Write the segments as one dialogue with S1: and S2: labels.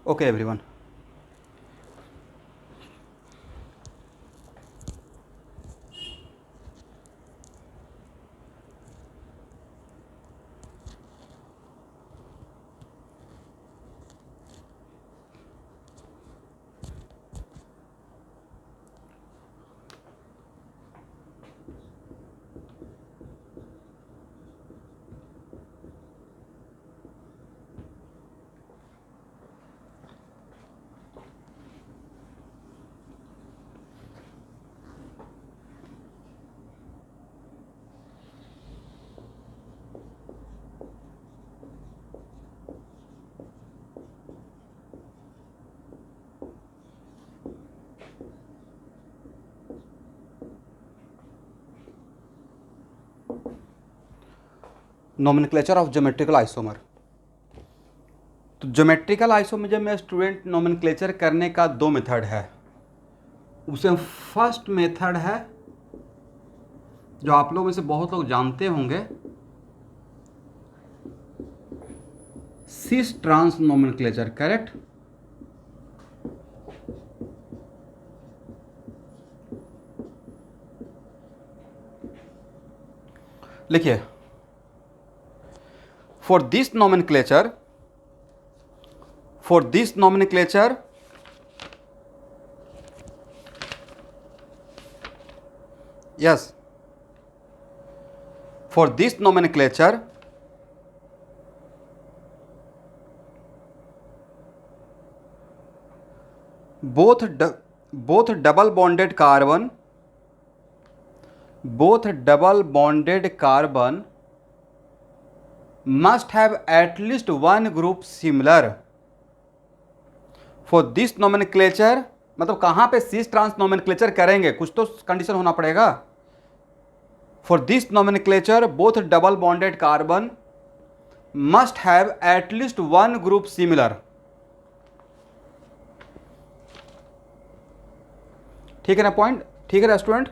S1: Okay everyone. Nomenclature of geometrical isomer. तो geometrical isomer में student nomenclature करने का दो मेथड है। उसे फर्स्ट मेथड है जो आप लोग में से बहुत लोग जानते होंगे, सिस ट्रांस नोमेनक्लेचर। करेक्ट। लिखिए, for this nomenclature yes, for this nomenclature both double bonded carbon must have at least one group similar for this nomenclature। मतलब कहां पे सिस ट्रांस नोमेनक्लेचर करेंगे, कुछ तो कंडीशन होना पड़ेगा। For this nomenclature both double bonded carbon must have at least one group similar. ठीक है ना पॉइंट? ठीक है ना स्टूडेंट?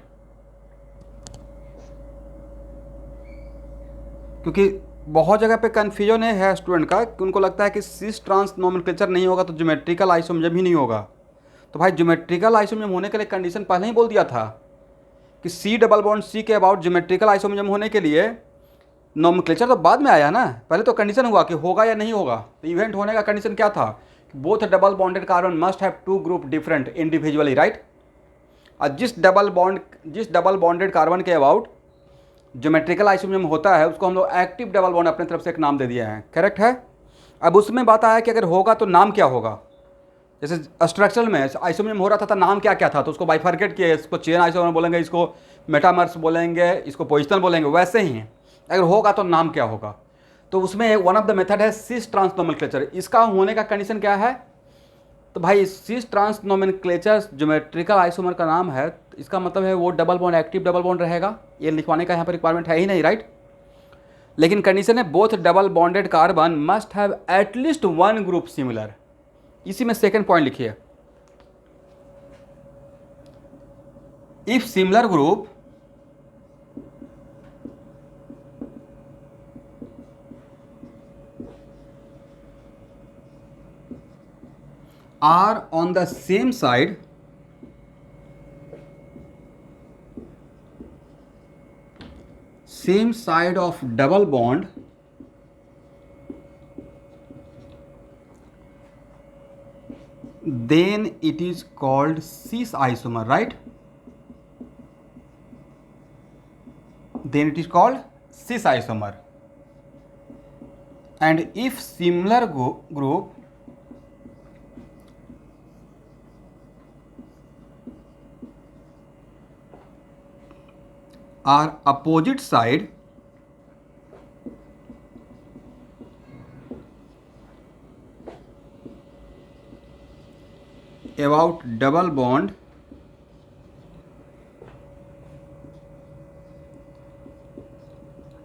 S1: क्योंकि बहुत जगह पे कन्फ्यूजन है स्टूडेंट का कि उनको लगता है कि सिस ट्रांस नोमेनक्लेचर नहीं होगा तो ज्योमेट्रिकल आइसोमर ही नहीं होगा। तो भाई ज्योमेट्रिकल आइसोमर होने के लिए कंडीशन पहले ही बोल दिया था कि सी डबल बॉन्ड सी के अबाउट ज्योमेट्रिकल आइसोमर होने के लिए नोमेनक्लेचर तो बाद में आया ना, पहले तो कंडीशन हुआ कि होगा या नहीं होगा। तो इवेंट होने का कंडीशन क्या था? Both double bonded carbon must have to group different individually, right. और जिस डबल बॉन्डेड कार्बन के अबाउट ज्योमेट्रिकल आइसोमर होता है उसको हम लोग एक्टिव डबल बॉन्ड अपने तरफ से एक नाम दे दिया है। करेक्ट है। अब उसमें बात आया कि अगर होगा तो नाम क्या होगा। जैसे स्ट्रक्चरल में आइसोमर हो रहा था नाम क्या क्या था, तो उसको बाइफर्केट किए, इसको चेन आइसोमर बोलेंगे, इसको मेटामर्स बोलेंगे, इसको पोजिशनल बोलेंगे। वैसे ही है, अगर होगा तो नाम क्या होगा। तो उसमें वन ऑफ द मेथड है सिस ट्रांस नोमेनक्लेचर। इसका होने का कंडीशन क्या है? तो भाई cis trans nomenclature geometrical isomer का नाम है, तो इसका मतलब है वो double bond active double bond रहेगा। ये लिखवाने का यहाँ पर रिक्वायरमेंट है ही नहीं, राइट। लेकिन कंडीशन है both double bonded carbon must have at least one group similar. इसी में सेकंड पॉइंट लिखिए, if similar group are on the same side of double bond, then it is called cis isomer, right? Then it is called cis isomer. And if similar group are opposite side about double bond,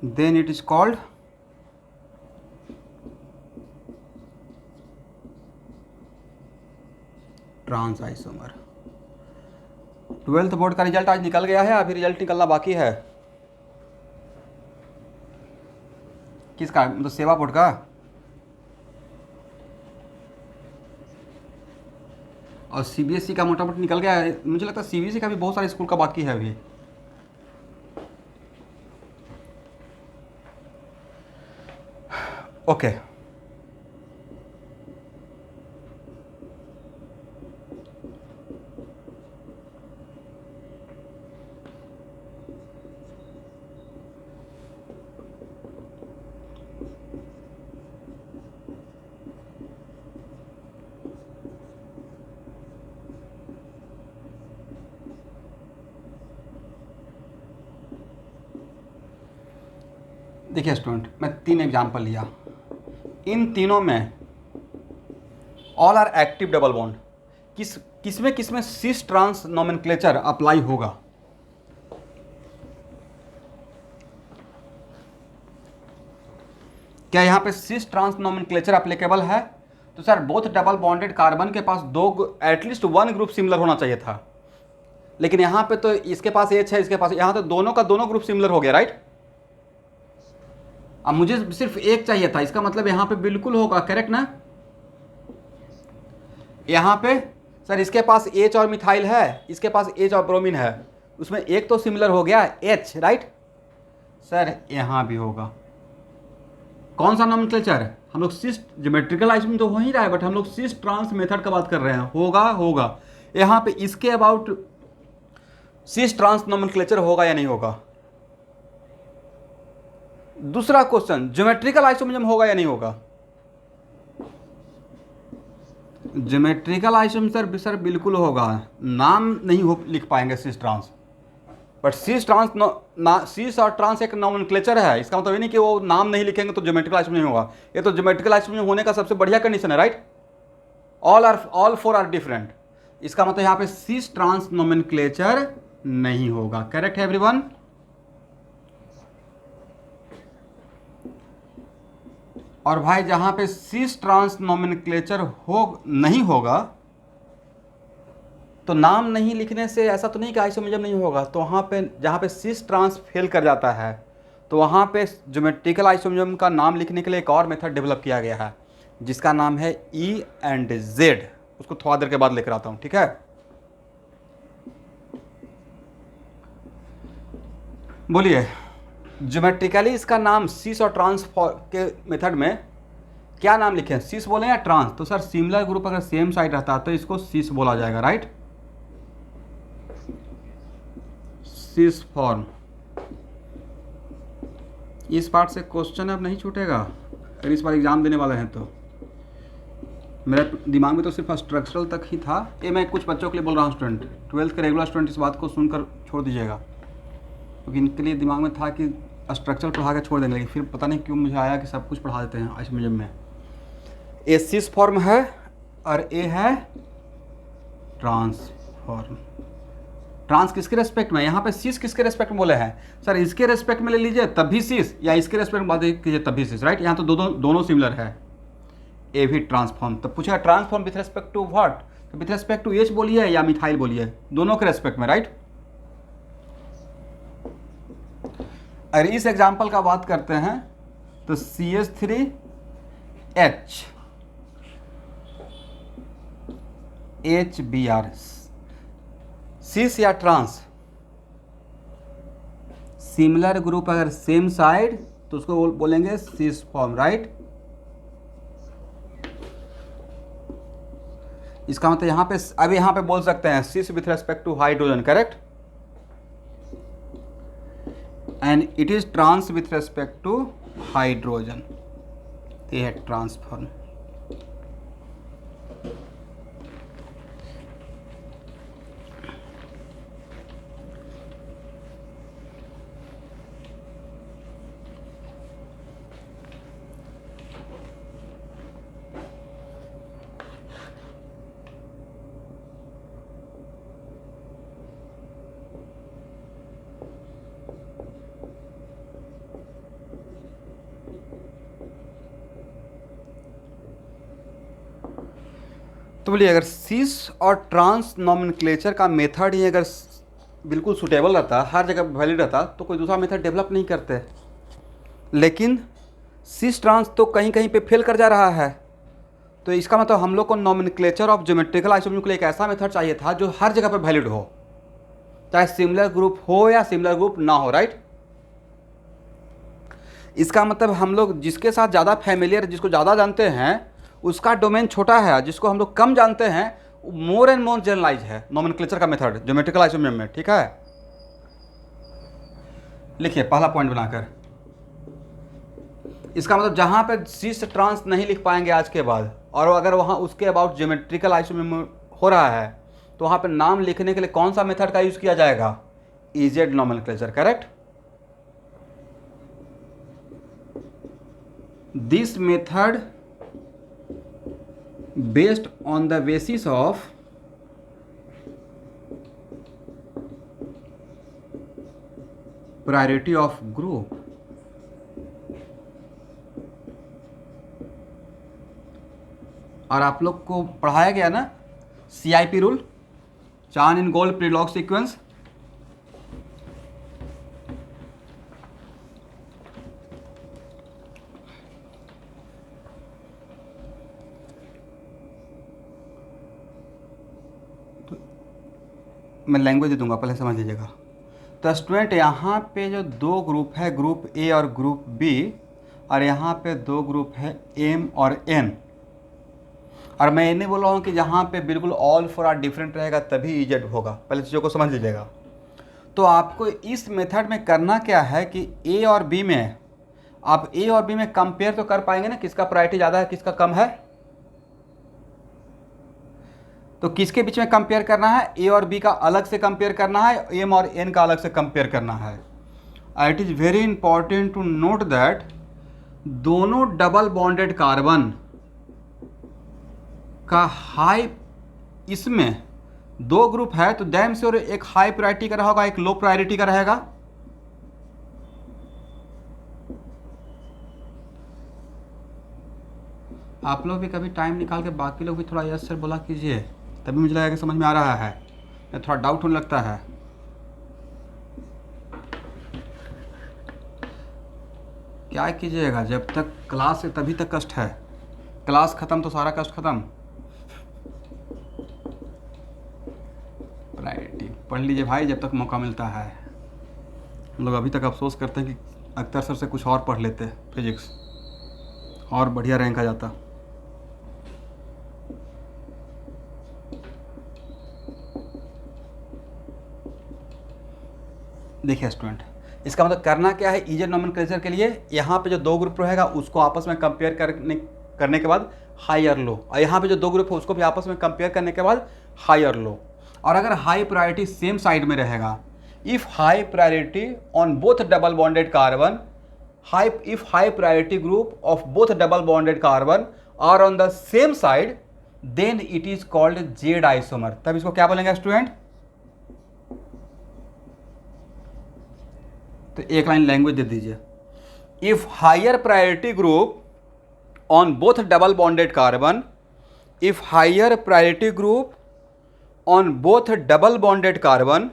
S1: then it is called trans isomer. 12th board का result आज निकल गया है, अभी result निकलना बाकी है। किसका? मतलब सेवा बोर्ड का। और सीबीएसई का मोटा मोटी निकल गया है, मुझे लगता है सीबीएसई का भी बहुत सारे स्कूल का बाकी है अभी। ओके देखिए स्टूडेंट, मैं 3 एग्जाम्पल लिया, इन तीनों में all are active double bond. किसमें सिस ट्रांस नोमेनक्लेचर अप्लाई होगा? क्या यहाँ पे सिस ट्रांस नोमेनक्लेचर एप्लीकेबल है? तो sir both double bonded carbon के पास एटलीस्ट 1 ग्रुप सिमिलर होना चाहिए था, लेकिन यहाँ पे तो इसके पास H है, इसके पास, यहाँ तो दोनों का दोनों ग्रुप सिमिलर हो गया, राइट। अब मुझे सिर्फ एक चाहिए था, इसका मतलब यहाँ पे बिल्कुल होगा, करेक्ट ना। यहाँ पे सर इसके पास H और मिथाइल है, इसके पास H और ब्रोमीन है, उसमें एक तो सिमिलर हो गया H, राइट। सर यहाँ भी होगा। कौन सा नोमेनक्लेचर? हम लोग सिस ज्योमेट्रिकल आइसोमर तो हो ही रहा है, बट हम लोग सिस ट्रांस मेथड का बात कर रहे हैं। होगा यहाँ पे इसके अबाउट सिस ट्रांस नोमेनक्लेचर होगा या नहीं होगा? दूसरा क्वेश्चन, ज्योमेट्रिकल आइसोमर होगा या नहीं होगा? ज्योमेट्रिकल आइसोमर सर बिल्कुल होगा, नाम नहीं हो लिख पाएंगे cis trans, but cis trans cis और ट्रांस एक नोमेनक्लेचर है, इसका मतलब ये नहीं कि वो नाम नहीं लिखेंगे तो ज्योमेट्रिकल आइसोमर नहीं होगा। ये तो ज्योमेट्रिकल आइसोमर होने का सबसे बढ़िया कंडीशन है, राइट। ऑल 4 आर डिफरेंट, इसका मतलब यहाँ पे सिस ट्रांस नोमेनक्लेचर नहीं होगा। करेक्ट है एवरीवन? और भाई जहां पे सिस ट्रांस नोमेनक्लेचर नहीं होगा तो नाम नहीं लिखने से ऐसा तो नहीं कि आइसोमर नहीं होगा। तो वहाँ पे जहाँ पे सिस ट्रांस फेल कर जाता है तो वहाँ पे ज्योमेट्रिकल आइसोमर का नाम लिखने के लिए एक और मेथड डेवलप किया गया है, जिसका नाम है E&Z। उसको थोड़ा देर के बाद लेकर आता हूँ, ठीक है। बोलिए, ज्योमेट्रिकली इसका नाम सिस और ट्रांस के मेथड में क्या नाम लिखें, सिस बोले या ट्रांस? तो सर सिमिलर ग्रुप अगर सेम साइड रहता है तो इसको सिस बोला जाएगा, राइट। Cis form. इस पार्ट से क्वेश्चन अब नहीं छूटेगा अगर इस बार एग्जाम देने वाले हैं तो। मेरे दिमाग में तो सिर्फ स्ट्रक्चरल तक ही था, ये मैं कुछ बच्चों के लिए बोल रहा हूँ, स्टूडेंट 12th के रेगुलर स्टूडेंट इस बात को सुनकर छोड़ दीजिएगा, क्योंकि इनके लिए दिमाग में था कि स्ट्रक्चर पढ़ा के छोड़ देंगे, लेकिन फिर पता नहीं क्यों मुझे आया कि सब कुछ पढ़ा देते हैं आइसोमर में। ए सिस फॉर्म है और ए है ट्रांस फॉर्म। ट्रांस किसके रेस्पेक्ट में? यहाँ पे सिस किसके रेस्पेक्ट में बोले हैं? सर इसके रेस्पेक्ट में ले लीजिए तब भी सिस, या इसके रेस्पेक्ट में बात कीजिए तब भी सिस, राइट। यहाँ तो दोनों सिमिलर है। ए भी ट्रांसफॉर्म, तो पूछेगा transform with respect to what? तो विथ रेस्पेक्ट टू H बोलिए या मिथाइल बोलिए, दोनों के रेस्पेक्ट में, राइट। अगर इस एग्जाम्पल का बात करते हैं तो CH3H HBr, सिस या ट्रांस? सिमिलर ग्रुप अगर सेम साइड तो उसको बोलेंगे सिस फॉर्म, राइट। इसका मतलब यहाँ पे अभी यहाँ पे बोल सकते हैं cis with respect to hydrogen, correct, and it is trans with respect to hydrogen, ये है ट्रांसफॉर्म। तो बोलिए, अगर सिस और ट्रांस नोमेनक्लेचर का मेथड ही अगर बिल्कुल सूटेबल रहता, हर जगह वैलिड रहता, तो कोई दूसरा मेथड डेवलप नहीं करते। लेकिन सिस ट्रांस तो कहीं कहीं पे फेल कर जा रहा है, तो इसका मतलब हम लोग को नॉमेनक्लेचर ऑफ ज्योमेट्रिकल आइसोमर्स के लिए एक ऐसा मेथड चाहिए था जो हर जगह पर वैलिड हो, चाहे सिमिलर ग्रुप हो या सिमिलर ग्रुप ना हो, राइट। इसका मतलब हम लोग जिसके साथ ज़्यादा फैमिलियर, जिसको ज़्यादा जानते हैं, उसका डोमेन छोटा है, जिसको हम लोग कम जानते हैं मोर एंड मोर जनरलाइज है नॉमेनक्लेचर का मेथड ज्योमेट्रिकल आइसोमर्स में, ठीक है। लिखिए पहला पॉइंट बनाकर, इसका मतलब जहां पर शीर्ष ट्रांस नहीं लिख पाएंगे आज के बाद, और अगर वहां उसके अबाउट ज्योमेट्रिकल आइसोमर्स हो रहा है तो वहां पर नाम लिखने के लिए कौन सा मेथड का यूज किया जाएगा? EZ nomenclature, correct. This method based on the basis of priority of group और आप लोग को पढ़ाया गया ना CIP रूल, चान इन गोल प्रीलॉग सीक्वेंस। तो मैं लैंग्वेज दे दूंगा, पहले समझ लीजिएगा। तो स्टूडेंट यहाँ पे जो दो ग्रुप है, ग्रुप A और ग्रुप B, और यहाँ पे दो ग्रुप है M और N, और मैं ये नहीं बोल रहा हूँ कि जहाँ पे बिल्कुल ऑल फोर आर डिफरेंट रहेगा तभी इजेड होगा, पहले चीज़ों को समझ लीजिएगा। तो आपको इस मेथड में करना क्या है कि A और B में, आप A और B में कंपेयर तो कर पाएंगे ना, किसका प्रायोरिटी ज़्यादा है किसका कम है। तो किसके बीच में कंपेयर करना है? A और B का अलग से कंपेयर करना है, M और N का अलग से कंपेयर करना है। It is very important to note that दोनों डबल बॉन्डेड कार्बन का हाई, इसमें दो ग्रुप है तो डैम श्योर एक हाई प्रायोरिटी का रहेगा, एक लो प्रायोरिटी का रहेगा। आप लोग भी कभी टाइम निकाल के बाकी लोग भी थोड़ा यस सर बोला कीजिए, तभी मुझे लगा कि समझ में आ रहा है, या थोड़ा डाउट होने लगता है। क्या कीजिएगा, जब तक क्लास है तभी तक कष्ट है, क्लास ख़त्म तो सारा कष्ट ख़त्म। प्रायोरिटी पढ़ लीजिए भाई जब तक मौका मिलता है। हम लोग अभी तक अफसोस करते हैं कि अख्तर सर से कुछ और पढ़ लेते फिजिक्स, और बढ़िया रैंक आ जाता। देखिए स्टूडेंट, इसका मतलब करना क्या है इजेड नॉमेनक्लेचर के लिए, यहाँ पे जो दो ग्रुप रहेगा उसको आपस में कंपेयर करने के बाद हायर लो, और यहाँ पे जो दो ग्रुप है उसको भी आपस में कंपेयर करने के बाद हायर लो। और अगर हाई प्रायोरिटी सेम साइड में रहेगा, if high priority on both double bonded carbon, if high priority group of both double bonded carbon are on the same side, then it is called Z isomer। तब इसको क्या बोलेंगे student? तो एक line language दे दीजिए। If higher priority group on both double bonded carbon, if higher priority group on both double bonded carbon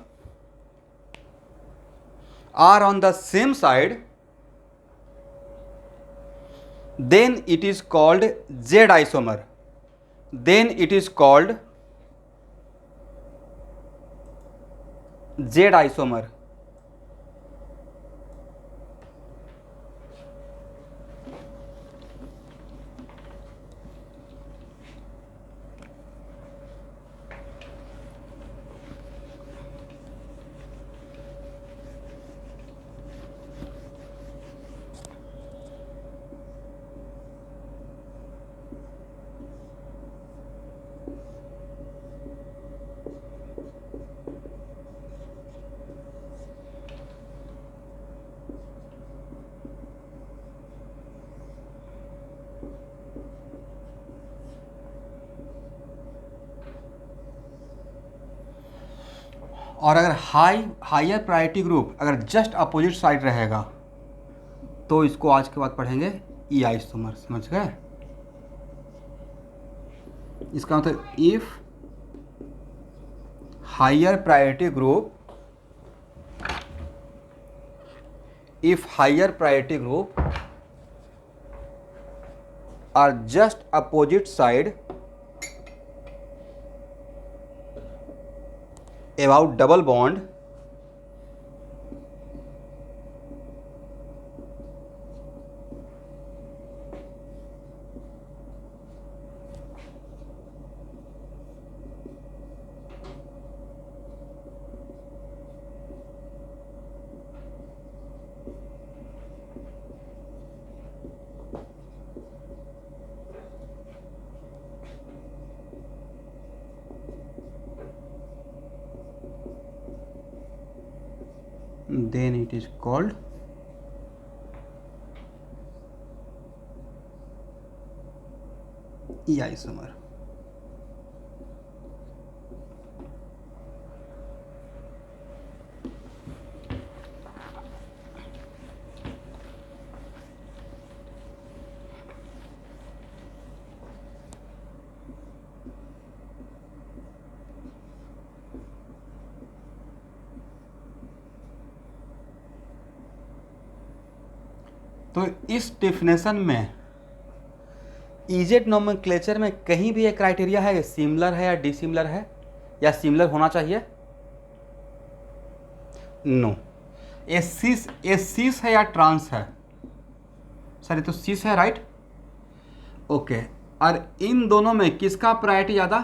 S1: are on the same side, then it is called Z isomer, then it is called Z isomer। और अगर higher priority group अगर just opposite side रहेगा तो इसको आज के बाद पढ़ेंगे ई आइसोमर, समझ गए? इसका मतलब if higher priority group, if higher priority group are just opposite side about double bond then it is called E isomer. तो इस डेफिनेशन में इजेड नोमेनक्लेचर में कहीं भी एक क्राइटेरिया है सिमिलर है या डिसिमिलर है या सिमिलर होना चाहिए? नो। ये सिस है या ट्रांस है? सर ये तो सिस है, राइट? ओके। और इन दोनों में किसका प्रायोरिटी ज़्यादा?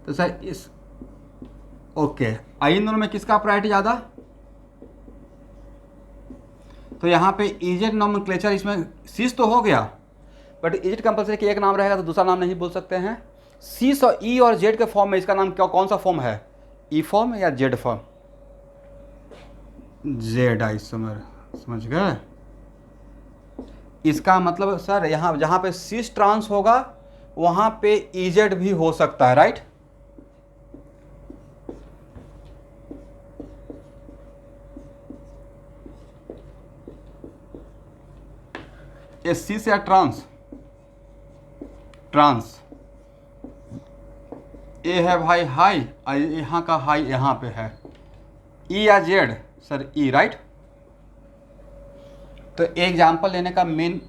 S1: तो सर इस ओके, इन दोनों में किसका प्रायोरिटी ज़्यादा? तो यहाँ पे इजेड नोमेनक्लेचर, इसमें सिस तो हो गया, बट इजेड कंपलसरी कि एक नाम रहेगा तो दूसरा नाम नहीं बोल सकते हैं। सिस और ई और जेड के फॉर्म में इसका नाम क्या, कौन सा फॉर्म है? ई फॉर्म या जेड फॉर्म? जेड आइसोमर, समझ गए? इसका मतलब सर यहाँ जहाँ पे सिस ट्रांस होगा वहाँ पे इजेड भी हो सकता है, राइट? ये सिस या ट्रांस? ट्रांस। ए है भाई हाई, यहाँ का हाई यहाँ पे है। ई या जेड? सर ई, राइट? तो एग्जाम्पल लेने का मेन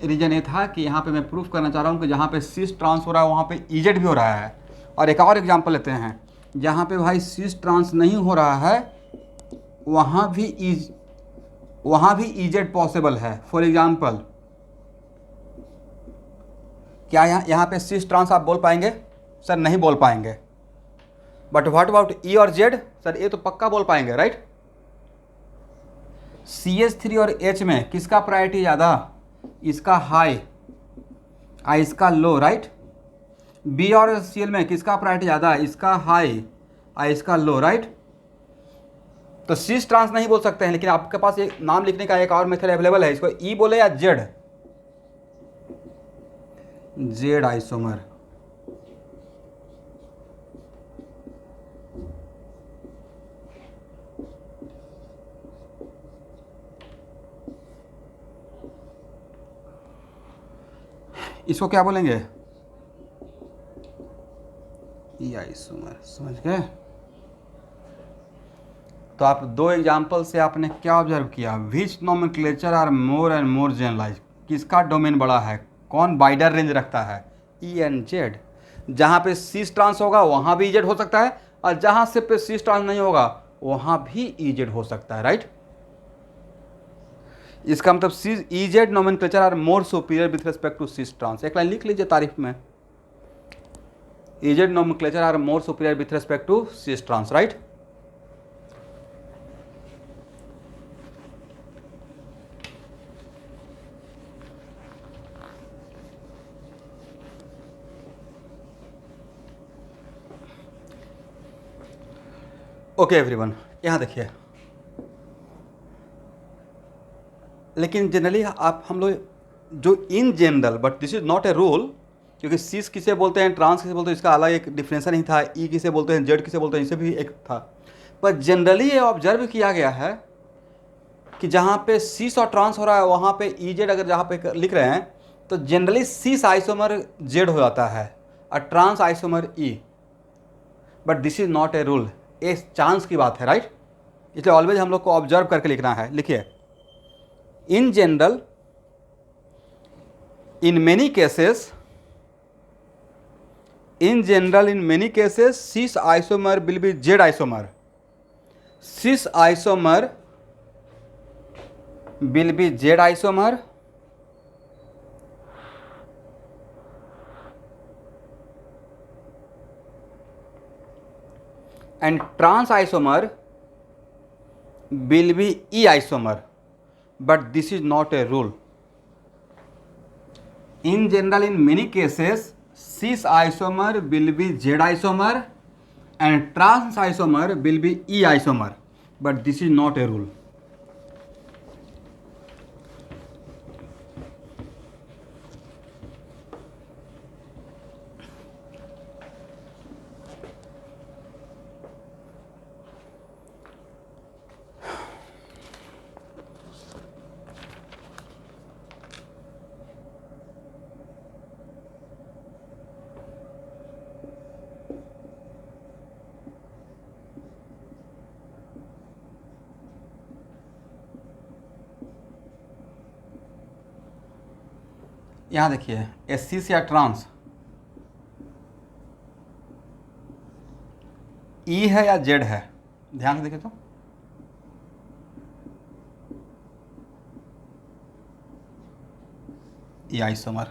S1: रीजन ये था कि यहाँ पे मैं प्रूफ करना चाह रहा हूँ कि जहाँ पे सिस ट्रांस हो रहा है वहाँ पे इजेड भी हो रहा है। और एक और एग्जाम्पल लेते हैं, जहाँ पे भाई सिस ट्रांस नहीं हो रहा है वहाँ भी इजेड पॉसिबल है। फॉर एग्जाम्पल क्या यहाँ पे सिस ट्रांस आप बोल पाएंगे? सर नहीं बोल पाएंगे। बट व्हाट अबाउट ई और जेड? सर ये तो पक्का बोल पाएंगे, राइट? CH3 और H में किसका प्रायोरिटी ज़्यादा? इसका हाई और इसका लो, राइट? B और Cl में किसका प्रायोरिटी ज़्यादा? इसका हाई और इसका लो, राइट? तो सिस ट्रांस नहीं बोल सकते हैं, लेकिन आपके पास एक नाम लिखने का एक और मेथड अवेलेबल है। इसको ई बोले या जेड? Z isomer. इसको क्या बोलेंगे? ई आइसोमर, समझ गए? तो आप दो एग्जाम्पल से आपने क्या ऑब्जर्व किया? Which nomenclature are more and more generalise? किसका डोमेन बड़ा है? कौन वाइडर रेंज रखता है? E and Z. जहाँ पे सिस ट्रांस होगा वहाँ भी इजेड हो सकता है, और जहाँ से पे सिस ट्रांस नहीं होगा वहाँ भी इजेड हो सकता है, राइट? इसका मतलब cis E Z nomenclature are more superior with respect to cis trans. एक लाइन लिख लीजिए तारीफ में, E Z nomenclature are more superior with respect to cis trans, right? Okay everyone, यहाँ देखिए, लेकिन जनरली हम लोग जो in general, but this is not a rule, क्योंकि सिस किसे बोलते हैं, ट्रांस किसे बोलते हैं, इसका अलग एक डिफरेंशन ही था। ई किसे बोलते हैं, जेड किसे बोलते हैं, इसे भी एक था। पर जनरली ये ऑब्जर्व किया गया है कि जहाँ पे सिस और ट्रांस हो रहा है वहाँ पे ई जेड अगर जहाँ पे लिख रहे हैं तो जनरली सिस आइसोमर जेड हो जाता है और trans isomer E. But this is not a rule, ये चांस की बात है, राइट? इसलिए ऑलवेज हम लोग को ऑब्जर्व करके लिखना है। लिखिए, in general In many cases, in general, in many cases, cis isomer will be Z isomer. Cis isomer will be Z isomer, and trans isomer will be E isomer, but this is not a rule. In general, in many cases, cis isomer will be Z isomer and trans isomer will be E isomer, but this is not a rule. यहाँ देखिए, S या trans ई है या Z है, ध्यान से देखिए तो ई आइसोमर,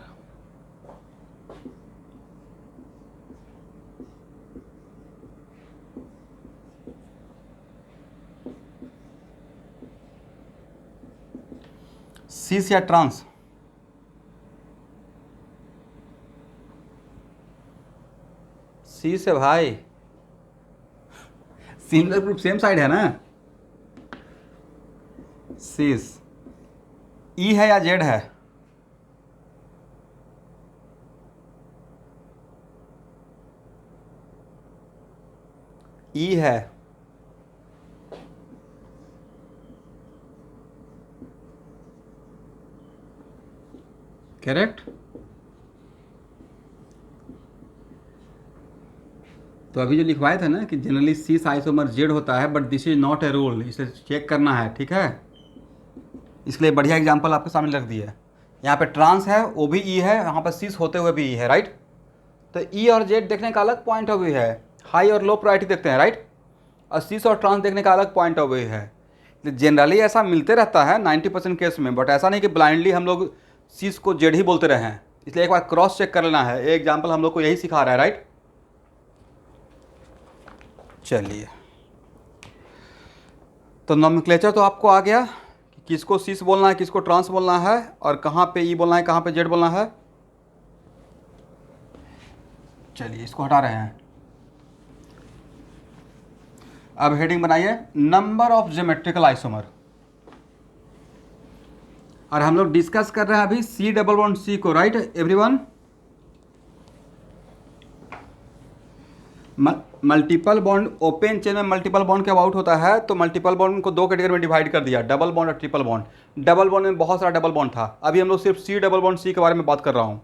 S1: सीस या ट्रांस सी से भाई, सिमिलर ग्रुप सेम साइड है ना। सीस ई है या जेड है, ई है, करेक्ट। तो अभी जो लिखवाए थे ना कि जनरली सीस आइसोमर जेड होता है, but this is not a rule, इसे चेक करना है, ठीक है। इसके लिए बढ़िया एग्जांपल आपके सामने रख दिया है। यहाँ पे ट्रांस है, वो भी ई है, यहाँ पर सीस होते हुए भी ई है, राइट। तो ई और जेड देखने का अलग पॉइंट ऑफ व्यू है, हाई और लो प्रायोरिटी देखते हैं, राइट। और सीस और ट्रांस देखने का अलग पॉइंट ऑफ व्यू है। जनरली ऐसा मिलते रहता है 90% केस में, बट ऐसा नहीं कि ब्लाइंडली हम लोग सीस को जेड ही बोलते रहे हैं। इसलिए एक बार क्रॉस चेक कर लेना है। एक एग्जाम्पल हम लोग को यही सिखा रहा है, राइट। चलिए, तो नोमेनक्लेचर तो आपको आ गया कि किसको सीस बोलना है, किसको ट्रांस बोलना है, और कहाँ पे ई बोलना है, कहाँ पे जेड बोलना है। चलिए, इसको हटा रहे हैं। अब हेडिंग बनाइए, नंबर ऑफ ज्योमेट्रिकल आइसोमर। और हम लोग डिस्कस कर रहे हैं अभी सी डबल बॉन्ड सी को, right everyone. Multiple bond, open chain में मल्टीपल बॉन्ड कब आउट होता है, तो मल्टीपल बॉन्ड को दो कैटेगरी में डिवाइड कर दिया, डबल बॉन्ड और ट्रिपल बॉन्ड। डबल बॉन्ड में बहुत सारा डबल बॉन्ड था, अभी हम लोग सिर्फ सी डबल बॉन्ड सी के बारे में बात कर रहा हूँ।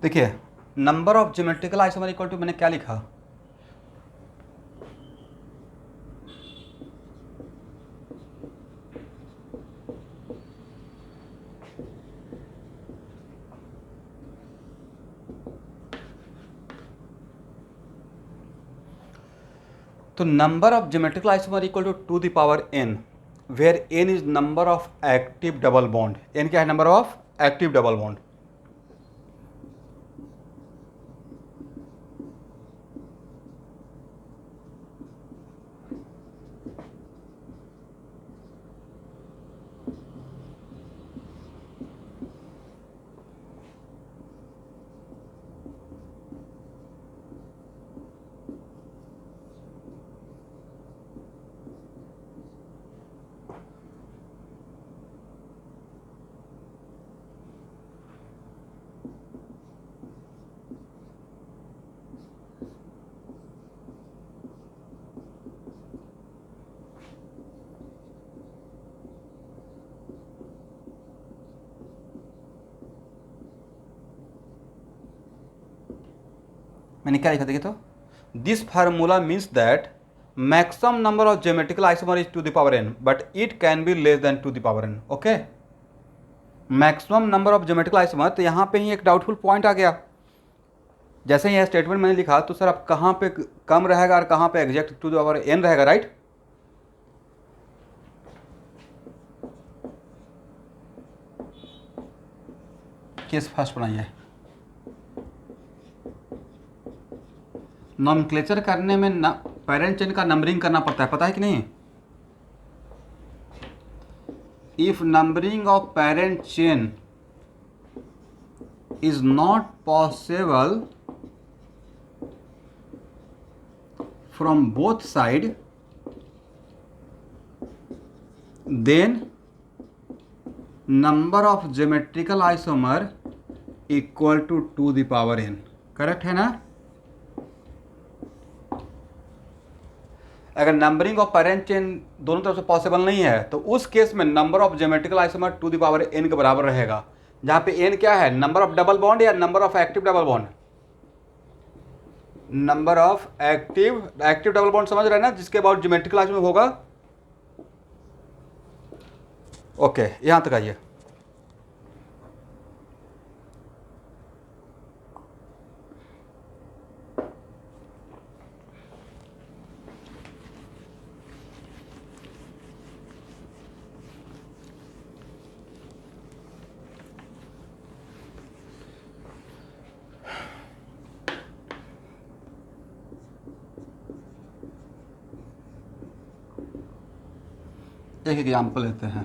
S1: देखिए, number of geometrical isomer equal to, मैंने क्या लिखा, तो number of geometrical isomer equal to the power n, where n is number of active double bond. n क्या है, number of active double bond. मैंने क्या लिखा देखिए तो, this formula means that maximum number of geometrical isomer is two the power n but it can be less than two the power n। Okay, maximum number of geometrical isomer, तो यहाँ पे ही एक doubtful point आ गया। जैसे ही यह statement मैंने लिखा तो सर अब कहाँ पे कम रहेगा और कहाँ पे exact two the power n रहेगा, राइट? केस फर्स्ट बनाइए। नॉमेनक्लेचर करने में पेरेंट चेन का नंबरिंग करना पड़ता है, पता है कि नहीं? If numbering of parent chain is not possible from both side then number of geometrical isomer equal to 2 the power n। Correct है ना? अगर नंबरिंग ऑफ पेरेंट चेन दोनों तरफ से पॉसिबल नहीं है तो उस केस में number of geometrical isomer 2 the power n के बराबर रहेगा, जहां पे n क्या है, नंबर ऑफ डबल बॉन्ड या number of active double bond? Number of active double bond समझ रहे हैं ना, जिसके अबाउट ज्योमेट्रिकल आइसोमर होगा। ओके, यहां तक आइए। एक एग्जाम्पल लेते हैं।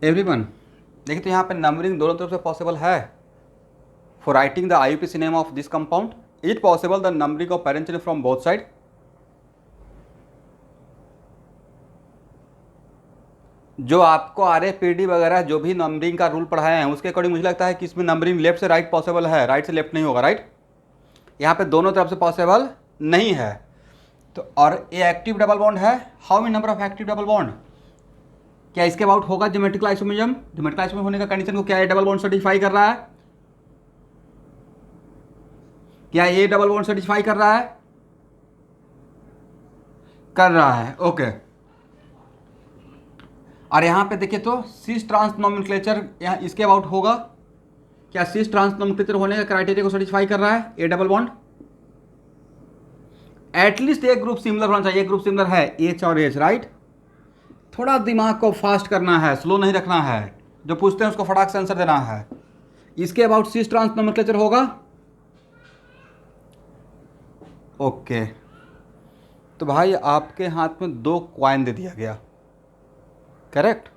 S1: एवरीवन देखिए, तो यहाँ पे नंबरिंग दोनों तरफ से पॉसिबल है। For writing the IUPAC name of this compound is possible the numbering of parent chain from both side. जो आपको RFPD वगैरह जो भी नंबरिंग का रूल पढ़ाए हैं उसके अकॉर्डिंग मुझे लगता है कि इसमें नंबरिंग लेफ्ट से राइट पॉसिबल है, राइट से लेफ्ट नहीं होगा, राइट? यहाँ पे दोनों तरफ से पॉसिबल नहीं है। तो और ये एक्टिव डबल बॉन्ड है, how many number of active double bond? क्या इसके अबाउट होगा ज्योमेट्रिकल आइसोमरिज्म? ज्योमेट्रिकल आइसोमर होने का कंडीशन को क्या ये डबल बॉन्ड सेटिस्फाई कर रहा है? क्या ये डबल बॉन्ड सेटिस्फाई कर रहा है? कर रहा है, ओके। और यहाँ पे देखिए तो सिस ट्रांस नोमेनक्लेचर यहाँ इसके अबाउट होगा। क्या सिस ट्रांस नोमेनक्लेचर होने का क्राइटेरिया को सेटिस्फाई कर रहा है ए डबल बॉन्ड? एटलीस्ट एक ग्रुप सिमिलर होना चाहिए। एक ग्रुप सिमिलर है एच और एच, राइट? थोड़ा दिमाग को फास्ट करना है, स्लो नहीं रखना है। जो पूछते हैं उसको फटाक से आंसर देना है। इसके अबाउट सिस ट्रांस नोमेनक्लेचर होगा, ओके। तो भाई आपके हाथ में 2 कॉइन दे दिया गया, करेक्ट?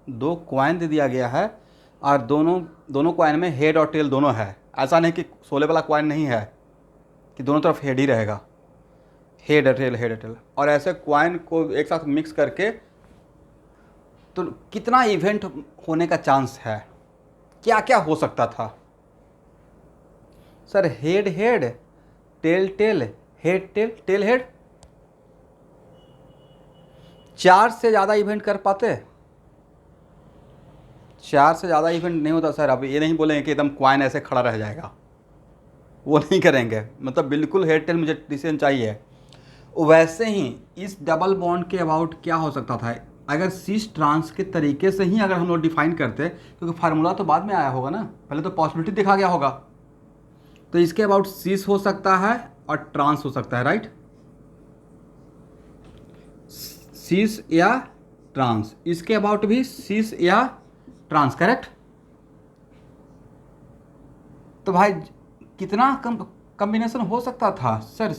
S1: 2 कॉइन दे दिया गया है और दोनों कॉइन में हेड और टेल दोनों है। ऐसा नहीं कि 16 वाला कॉइन नहीं है कि दोनों तरफ हेड ही रहेगा, हेड और टेल। और ऐसे कॉइन को एक साथ मिक्स करके तो कितना इवेंट होने का चांस है, क्या क्या हो सकता था? Sir head head, tail tail, head tail, tail head. 4 से ज़्यादा इवेंट कर पाते? 4 से ज़्यादा इवेंट नहीं होता सर। अब ये नहीं बोलेंगे कि एकदम कॉइन ऐसे खड़ा रह जाएगा, वो नहीं करेंगे। मतलब बिल्कुल हेड टेल मुझे डिसीजन चाहिए। वैसे ही इस डबल बॉन्ड के अबाउट क्या हो सकता था अगर सिस ट्रांस के तरीके से ही अगर हम लोग डिफाइन करते, क्योंकि फार्मूला तो बाद में आया होगा ना, पहले तो पॉसिबिलिटी दिखा गया होगा। तो इसके अबाउट सिस हो सकता है और ट्रांस हो सकता है, राइट? सिस या ट्रांस, इसके अबाउट भी सिस या ट्रांस, करेक्ट? तो भाई कितना कम्बिनेशन हो सकता था सर?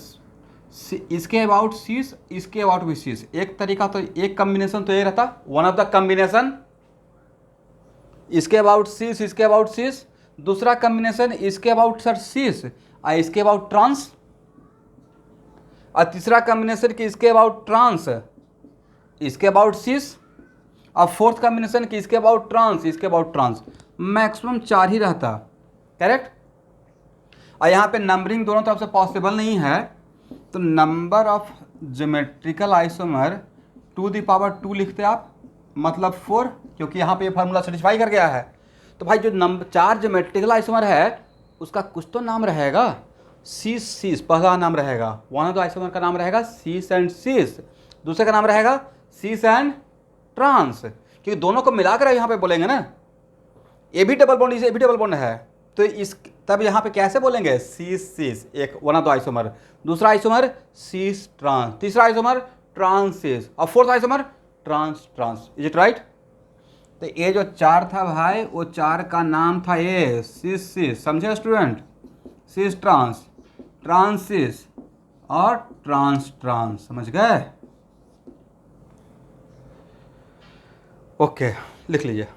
S1: इसके अबाउट सिस, इसके अबाउट भी सिस। एक तरीका तो एक कम्बिनेशन तो ये रहता, वन ऑफ द कम्बिनेशन इसके अबाउट सिस, इसके अबाउट सिस। दूसरा कम्बिनेशन इसके अबाउट सर सिस और इसके अबाउट ट्रांस। और तीसरा कम्बिनेशन कि इसके अबाउट ट्रांस, इसके अबाउट सिस। और फोर्थ कम्बिनेशन कि इसके अबाउट ट्रांस, इसके अबाउट ट्रांस। मैक्सिमम 4 ही रहता, करेक्ट? और यहाँ पे नंबरिंग दोनों तरफ से पॉसिबल नहीं है तो number of geometrical isomer two the power 2 लिखते आप, मतलब 4, क्योंकि यहाँ पे ये फार्मूला सेटिस्फाई कर गया है। तो भाई जो नंबर 4 ज्योमेट्रिकल आइसोमर है उसका कुछ तो नाम रहेगा, सीस सीस पहला नाम रहेगा, वन ऑफ द आइसोमर का नाम रहेगा सीस एंड सीस, दूसरे का नाम रहेगा सीस एंड ट्रांस, क्योंकि दोनों को मिलाकर यहाँ पे बोलेंगे ना, ये भी डबल बॉन्ड ये भी डबल बॉन्ड है, तो इस तब यहाँ पे कैसे बोलेंगे, सीस सीस एक वन ऑफ द आइसोमर, दूसरा आइसोमर सीस ट्रांस, तीसरा आइसोमर ट्रांस सीस, और fourth isomer trans trans. Is it right? तो ये जो 4 था भाई, वो 4 का नाम था ये सीस सीस, समझे स्टूडेंट? सीस ट्रांस, ट्रांस सीस और ट्रांस ट्रांस, समझ गए? ओके, लिख लीजिए।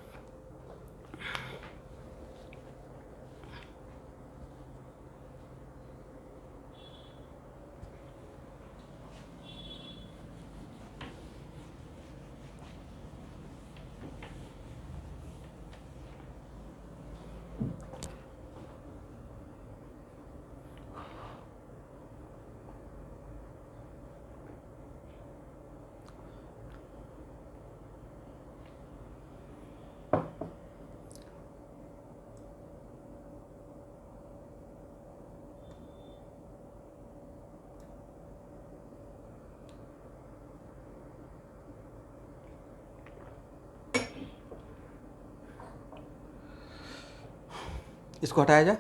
S1: इसको हटाया जाए।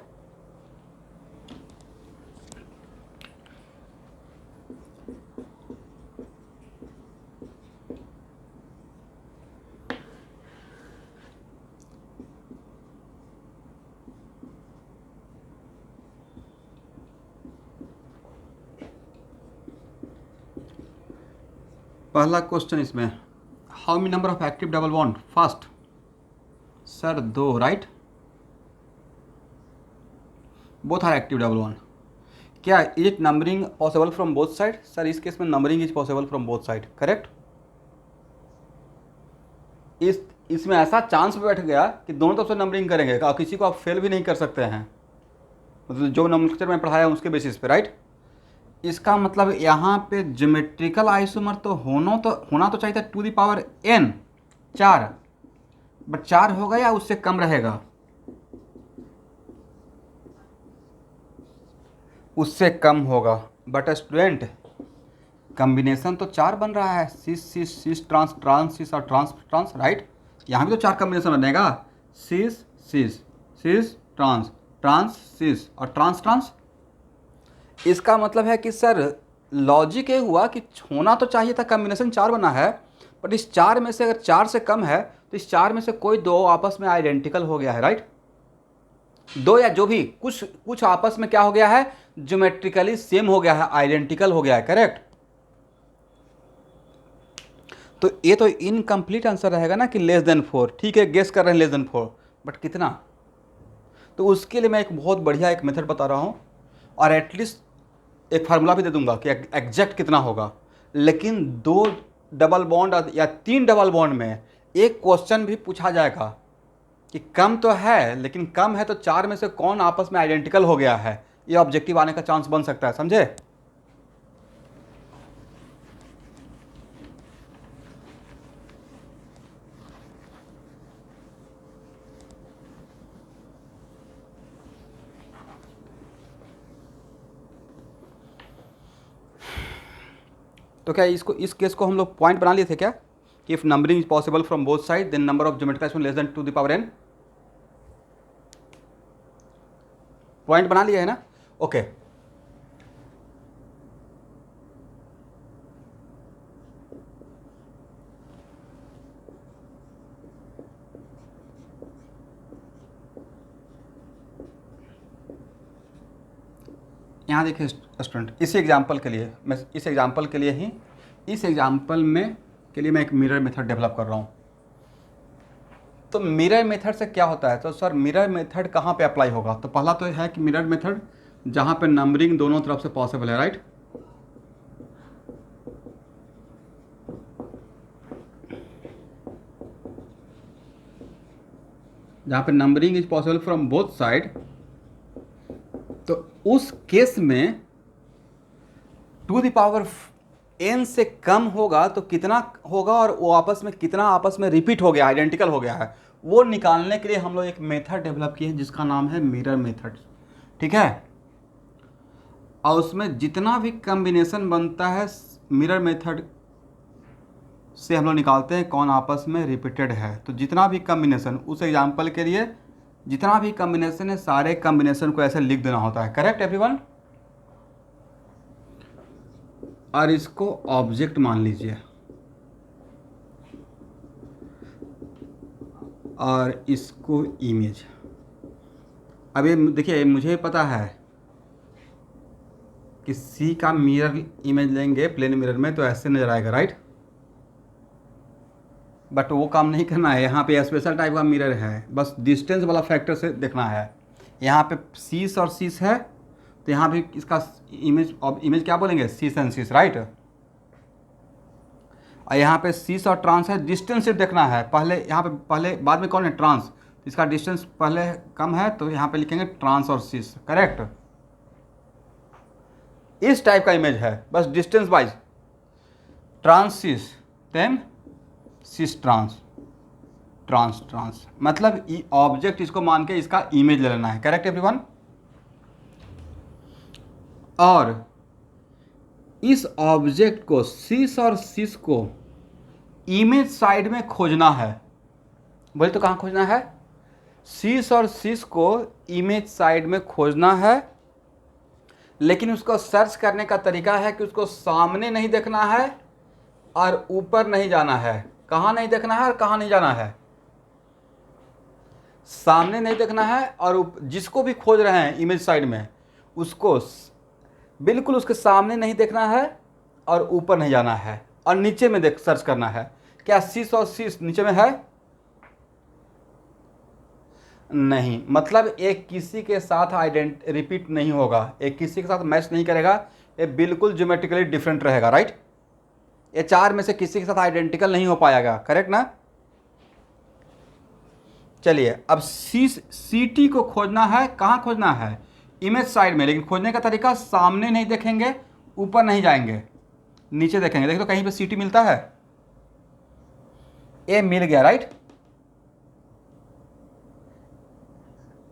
S1: पहला क्वेश्चन इसमें, how many number of active double bond? First sir 2, right? Both are active double bond. क्या is it numbering possible from both side? Sir इस केस में numbering is possible from both side, correct? इसमें ऐसा chance बैठ गया कि दोनों तरफ से नंबरिंग करेंगे और किसी को आप फेल भी नहीं कर सकते हैं, मतलब जो नंबर में पढ़ाया उसके बेसिस पे, राइट? इसका मतलब यहाँ पे ज्योमेट्रिकल आइसोमर तो होना तो चाहिए था two the power n 4, but 4 होगा या उससे कम रहेगा? उससे कम होगा। बट स्टूडेंट कॉम्बिनेशन तो 4 बन रहा है, सिस सिस सिस ट्रांस ट्रांस सिस और ट्रांस ट्रांस, राइट? यहाँ भी तो 4 कॉम्बिनेशन बनेगा, सिस सिस सिस ट्रांस ट्रांस सिस और ट्रांस ट्रांस। इसका मतलब है कि सर लॉजिक ये हुआ कि होना तो चाहिए था कॉम्बिनेशन 4 बना है, बट इस 4 में से अगर 4 से कम है तो इस 4 में से कोई 2 आपस में आइडेंटिकल हो गया है, राइट? 2 या जो भी कुछ आपस में क्या हो गया है, ज्योमेट्रिकली सेम हो गया है, आइडेंटिकल हो गया है, करेक्ट? तो ये तो इनकम्प्लीट आंसर रहेगा ना कि लेस देन 4। ठीक है, गेस कर रहे हैं लेस देन 4, बट कितना? तो उसके लिए मैं एक बहुत बढ़िया एक मेथड बता रहा हूँ, और एटलीस्ट एक फार्मूला भी दे दूंगा कि एग्जैक्ट कितना होगा। लेकिन 2 डबल बॉन्ड या 3 डबल बॉन्ड में एक क्वेश्चन भी पूछा जाएगा कि कम तो है, लेकिन कम है तो 4 में से कौन आपस में आइडेंटिकल हो गया है, ये ऑब्जेक्टिव आने का चांस बन सकता है, समझे? तो क्या इस केस को हम लोग पॉइंट बना लिए थे क्या, कि if numbering is possible from both side then number of geometrical isomer less than two the power n? Point बना लिया है ना? ओके। यहाँ देखिए स्टूडेंट, इसी एग्जाम्पल के लिए मैं इस एग्जाम्पल मैं एक मिरर मेथड डेवलप कर रहा हूँ। तो मिरर मेथड से क्या होता है? तो सर मिरर मेथड कहाँ पे अप्लाई होगा? तो पहला तो है कि मिरर मेथड जहाँ पे नंबरिंग दोनों तरफ से पॉसिबल है, राइट? जहाँ पे numbering is possible from both side, तो उस केस में टू द पावर n से कम होगा तो कितना होगा और वो आपस में कितना आपस में रिपीट हो गया, आइडेंटिकल हो गया है, वो निकालने के लिए हम लोग एक मेथड डेवलप किए हैं जिसका नाम है मिरर मेथड। ठीक है, और उसमें जितना भी कॉम्बिनेशन बनता है मिरर मेथड से हम लोग निकालते हैं कौन आपस में रिपीटेड है। तो जितना भी कॉम्बिनेशन, उस एग्जांपल के लिए जितना भी कॉम्बिनेशन है सारे कॉम्बिनेशन को ऐसे लिख देना होता है। Correct everyone? और इसको ऑब्जेक्ट मान लीजिए और इसको इमेज। अब ये देखिए, मुझे पता है कि सी का मिरर इमेज लेंगे प्लेन मिरर में तो ऐसे नज़र आएगा, राइट? बट वो काम नहीं करना है, यहाँ पे स्पेशल टाइप का मिरर है, बस डिस्टेंस वाला फैक्टर से देखना है। यहाँ पे सीस और सीस है तो यहाँ भी इसका इमेज क्या बोलेंगे, सीस एंड सीस, राइट? और यहाँ पे सीस और ट्रांस है, डिस्टेंस से देखना है। पहले यहाँ पे पहले बाद में कौन है, ट्रांस, इसका डिस्टेंस पहले कम है तो यहाँ पे लिखेंगे ट्रांस और सीस। करेक्ट? इस टाइप का इमेज है, बस डिस्टेंस वाइज ट्रांस सीस देन सीस ट्रांस, ट्रांस ट्रांस, मतलब ऑब्जेक्ट इसको मान के इसका इमेज ले लेना है। Correct everyone? और इस ऑब्जेक्ट को सीस और सीस को इमेज साइड में खोजना है। बोले तो कहाँ खोजना है? सीस और सीस को इमेज साइड में खोजना है, लेकिन उसको सर्च करने का तरीका है कि उसको सामने नहीं देखना है और ऊपर नहीं जाना है। कहाँ नहीं देखना है और कहाँ नहीं जाना है? सामने नहीं देखना है और जिसको भी खोज रहे हैं इमेज साइड में उसको बिल्कुल उसके सामने नहीं देखना है और ऊपर नहीं जाना है, और नीचे में देख सर्च करना है। क्या सीस और सीस नीचे में है? नहीं, मतलब एक किसी के साथ रिपीट नहीं होगा, एक किसी के साथ मैच नहीं करेगा, ये बिल्कुल ज्योमेट्रिकली डिफरेंट रहेगा, राइट? ये चार में से किसी के साथ आइडेंटिकल नहीं हो पाएगा। करेक्ट ना? चलिए, अब सी टी को खोजना है। कहाँ खोजना है? इमेज साइड में, लेकिन खोजने का तरीका सामने नहीं देखेंगे, ऊपर नहीं जाएंगे, नीचे देखेंगे। देख लो कहीं पे सी टी मिलता है, ए मिल गया, राइट?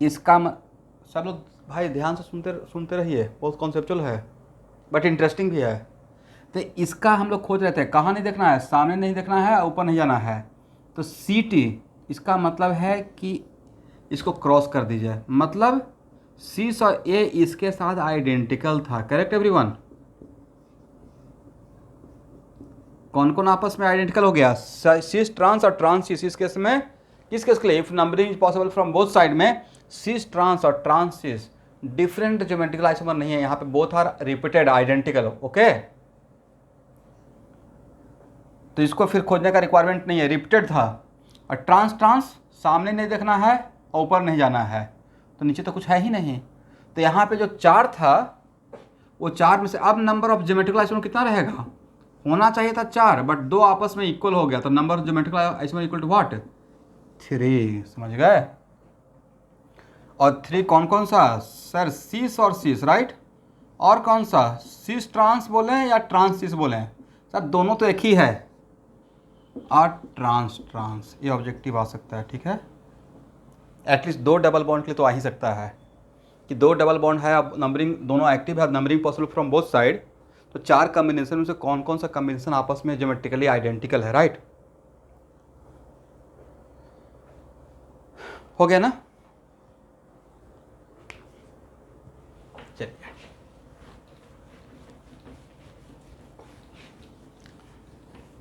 S1: इसका सब लोग भाई ध्यान से सुनते रहिए, बहुत कॉन्सेप्चुअल है बट इंटरेस्टिंग भी है। तो इसका हम लोग खोज रहे थे, कहाँ नहीं देखना है, सामने नहीं देखना है, ऊपर नहीं जाना है। तो सी टी इसका मतलब है कि इसको क्रॉस कर दीजिए, मतलब सीस और ए इसके साथ आइडेंटिकल था। Correct everyone? कौन कौन आपस में आइडेंटिकल हो गया? सीस ट्रांस और ट्रांस सीस। इस केस में किस केस के लिए? If numbering is possible from both side में सीस ट्रांस और trans cis different geometrical isomer नहीं है, यहाँ पे both are repeated identical. Okay, तो इसको फिर खोजने का रिक्वायरमेंट नहीं है, रिपीटेड था। और ट्रांस ट्रांस सामने नहीं देखना है और ऊपर नहीं जाना है, तो नीचे तो कुछ है ही नहीं। तो यहाँ पे जो चार था वो चार में से अब नंबर ऑफ ज्योमेट्रिकल आइसोमर कितना रहेगा? होना चाहिए था चार, बट दो आपस में इक्वल हो गया, तो number of geometrical isomer equal to what? 3। समझ गए? और 3 कौन कौन सा? सर सीस और सीस, राइट? और कौन सा? सीस ट्रांस बोलें या ट्रांस सीस बोलें? सर दोनों तो एक ही है, और ट्रांस ट्रांस ये ऑब्जेक्टिव आ सकता है। ठीक है, एटलीस्ट 2 डबल बॉन्ड के लिए तो आ ही सकता है कि 2 डबल बॉन्ड है, अब नंबरिंग दोनों एक्टिव है, numbering possible from both side. तो 4 कॉम्बिनेशन में से कौन कौन सा कॉम्बिनेशन आपस में ज्योमेट्रिकली आइडेंटिकल है, राइट? हो गया ना? चलिए,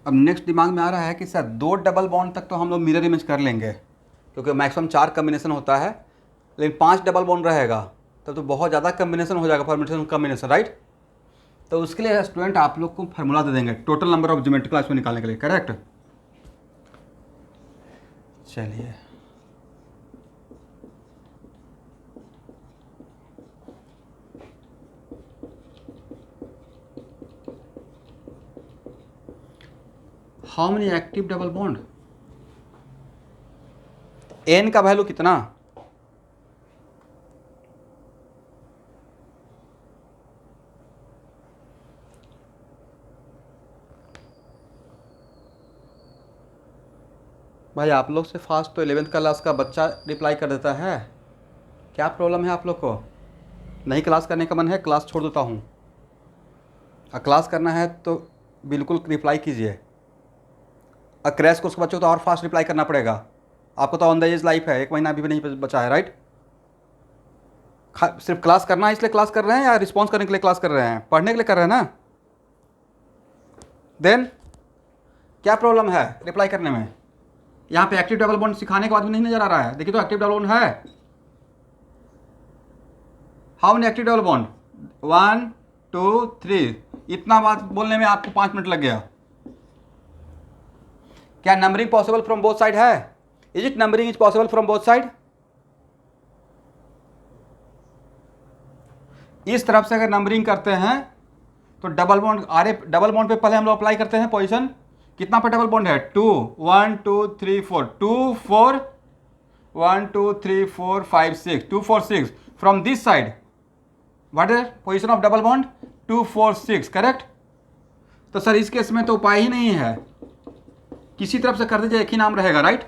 S1: अब नेक्स्ट दिमाग में आ रहा है कि सर 2 डबल बॉन्ड तक तो हम लोग मिरर इमेज कर लेंगे क्योंकि मैक्सिमम 4 कॉम्बिनेशन होता है, लेकिन 5 डबल बॉन्ड रहेगा तब तो बहुत ज़्यादा कॉम्बिनेशन हो जाएगा, परम्यूटेशन कॉम्बिनेशन, राइट? तो उसके लिए स्टूडेंट आप लोग को फार्मूला दे देंगे total number of geometrical isomer निकालने के लिए। करेक्ट? चलिए, how many active double bond? N का वैल्यू कितना? भाई आप लोग से फास्ट तो 11th क्लास का बच्चा रिप्लाई कर देता है। क्या प्रॉब्लम है आप लोग को? नहीं क्लास करने का मन है, क्लास छोड़ देता हूँ। क्लास करना है तो बिल्कुल रिप्लाई कीजिए। क्रैश कोर्स के बच्चों को तो और फास्ट रिप्लाई करना पड़ेगा। आपको तो ऑन द एज लाइफ है, 1 महीना अभी भी नहीं बचा है, राइट? सिर्फ क्लास करना है इसलिए क्लास कर रहे हैं या रिस्पॉन्स करने के लिए क्लास कर रहे हैं? पढ़ने के लिए कर रहे हैं ना? देन क्या प्रॉब्लम है रिप्लाई करने में? यहाँ पे एक्टिव डबल बॉन्ड सिखाने के बाद भी नहीं नजर आ रहा है। देखिए तो एक्टिव डबल बॉन्ड है। How many active double bond? 1 2 3। इतना बात बोलने में आपको 5 मिनट लग गया। क्या numbering possible from both side है? Is it numbering is possible from both side? इस तरफ से अगर नंबरिंग करते हैं तो डबल बॉन्ड डबल बॉन्ड पे पहले हम लोग अप्लाई करते हैं पोजीशन। कितना पे डबल बॉन्ड है? 2 1 2 3 4 2 4 1 2 3 4 5 6 2 4 6 from this side. What is position of double bond? 2 4 6, correct? तो सर इस केस में तो उपाय ही नहीं है, किसी तरफ से कर दीजिए, एक ही नाम रहेगा, राइट?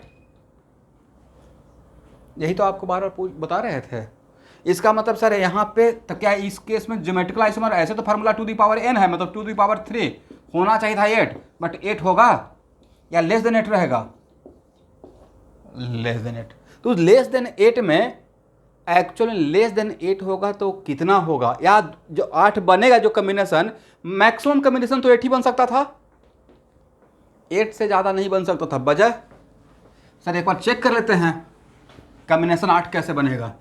S1: यही तो आपको बार बार बता रहे थे। इसका मतलब सर यहाँ पे तो क्या इस केस में ज्योमेट्रिकल आइसोमर, ऐसे तो फार्मूला 2 दी पावर n है, मतलब 2 दी पावर 3 होना चाहिए था 8, बट 8 होगा या लेस देन 8 रहेगा? Less than 8। तो लेस देन 8 में एक्चुअली लेस देन 8 होगा तो कितना होगा? या जो 8 बनेगा जो कम्बिनेशन, मैक्सिमम कम्बिनेशन तो 8 ही बन सकता था, 8 से ज़्यादा नहीं बन सकता था। वजह सर एक बार चेक कर लेते हैं कम्बिनेशन 8 कैसे बनेगा।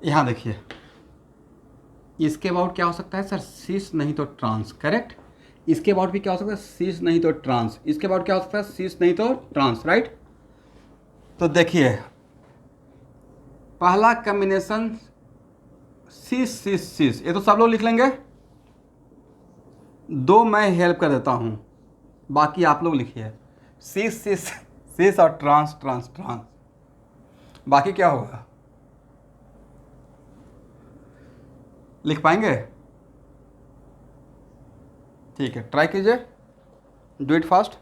S1: यहाँ देखिए, इसके अबाउट क्या हो सकता है सर? सिस नहीं तो ट्रांस, करेक्ट? इसके अबाउट भी क्या हो सकता है? सिस नहीं तो ट्रांस। इसके अबाउट क्या हो सकता है? सिस नहीं तो ट्रांस, राइट? तो देखिए पहला कॉम्बिनेशन सिस सिस सिस, ये तो सब लोग लिख लेंगे। 2 मैं हेल्प कर देता हूँ, बाकी आप लोग लिखिए। सिस सिस सिस और ट्रांस ट्रांस ट्रांस, बाकी क्या होगा? लिख पाएंगे? ठीक है, ट्राई कीजिए, डू इट फास्ट।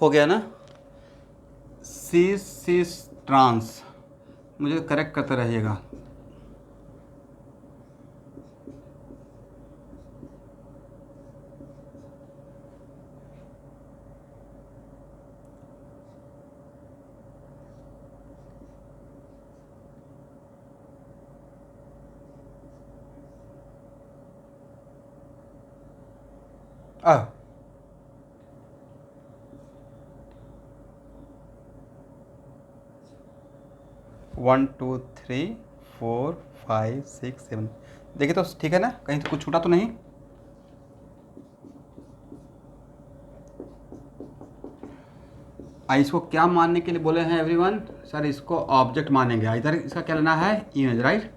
S1: हो गया ना? सिस सिस ट्रांस, मुझे करेक्ट करते रहिएगा। आ 1 2 3 4 5 6 7, देखिए तो ठीक है ना? कहीं तो कुछ छूटा तो नहीं? इसको क्या मानने के लिए बोले हैं एवरीवन? सर इसको ऑब्जेक्ट मानेंगे, इधर इसका क्या लेना है? Image, right?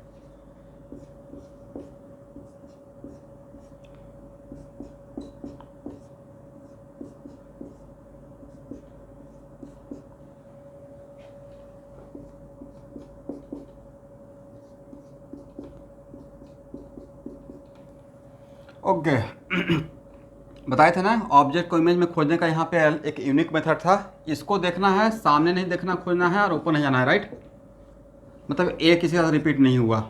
S1: ओके बताए थे ना ऑब्जेक्ट को इमेज में खोजने का यहाँ पे एक यूनिक मेथड था। इसको देखना है, सामने नहीं देखना, खोजना है और ऊपर नहीं जाना है, राइट? मतलब ए किसी का रिपीट नहीं हुआ।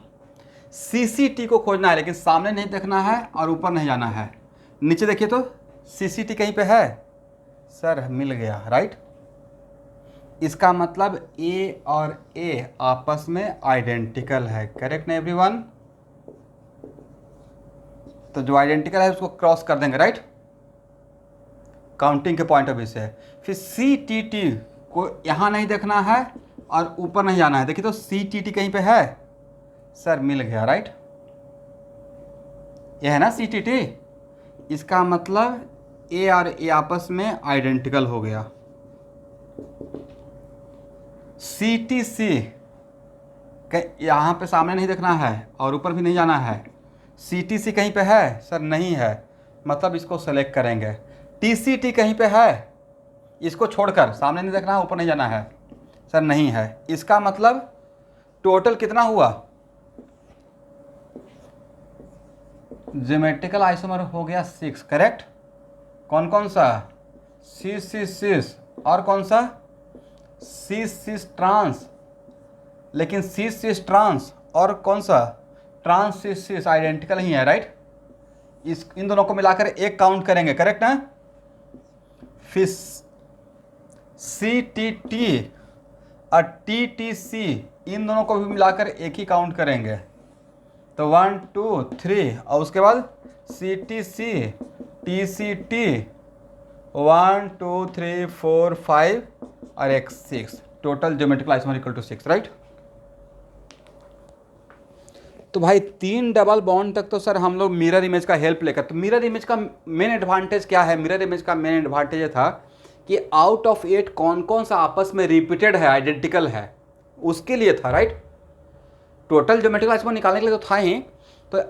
S1: CCT को खोजना है लेकिन सामने नहीं देखना है और ऊपर नहीं जाना है। नीचे देखिए तो CCT कहीं पे है? सर मिल गया, राइट? इसका मतलब A और A आपस में आइडेंटिकल है, करेक्ट ना एवरीवन? तो जो आइडेंटिकल है उसको क्रॉस कर देंगे, राइट? काउंटिंग के पॉइंट ऑफ व्यू से। फिर CTT को यहाँ नहीं देखना है और ऊपर नहीं जाना है। देखिए तो CTT कहीं पे है? सर मिल गया, राइट? ये है ना सी टी टी, इसका मतलब ए और ए आपस में आइडेंटिकल हो गया। सी टी सी यहाँ पे सामने नहीं देखना है और ऊपर भी नहीं जाना है। सी टी सी कहीं पे है सर? नहीं है, मतलब इसको सेलेक्ट करेंगे। टी सी टी कहीं पे है? इसको छोड़कर, सामने नहीं देखना है, ऊपर नहीं जाना है सर? नहीं है। इसका मतलब टोटल कितना हुआ? ज्योमेट्रिकल आइसोमर हो गया 6, करेक्ट। कौन कौन सा? सिस सिस सिस, और कौन सा? सिस सिस ट्रांस। लेकिन सिस सिस ट्रांस और कौन सा? ट्रांस सिस सिस आइडेंटिकल ही है, राइट। इन दोनों को मिलाकर एक काउंट करेंगे, करेक्ट ना। फिर सी टी टी और टी टी सी, इन दोनों को भी मिलाकर एक ही काउंट करेंगे। तो 1 2 3, और उसके बाद C T C, T C T, 1 2 3 4 5 और एक 6, total geometrical isomer equal to 6, right. तो भाई 3 डबल बॉन्ड तक तो सर हम लोग मिरर इमेज का हेल्प लेकर, तो मिरर इमेज का मेन एडवांटेज क्या है? मिरर इमेज का मेन एडवांटेज ये था कि आउट ऑफ 8 कौन कौन सा आपस में रिपीटेड है, आइडेंटिकल है, उसके लिए था, राइट। टोटल ज्योमेट्रिकल आइसोमर निकालने के लिए तो था ही। तो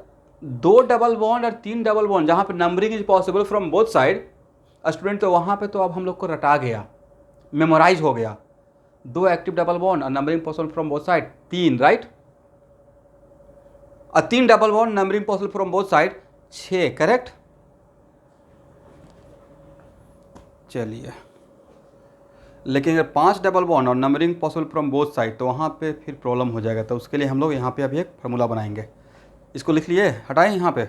S1: 2 डबल बॉन्ड और 3 डबल बॉन्ड जहाँ पे numbering is possible from both side student, तो वहाँ पे तो अब हम लोग को रटा गया, मेमोराइज हो गया। 2 एक्टिव डबल बॉन्ड और numbering possible from both side 3, right. और 3 double bond numbering possible from both side 6, correct. चलिए, लेकिन अगर 5 डबल बॉन्ड और numbering possible from both side, तो वहाँ पे फिर प्रॉब्लम हो जाएगा। तो उसके लिए हम लोग यहाँ पे अभी एक फार्मूला बनाएंगे। इसको लिख लिए, हटाएं यहाँ पे।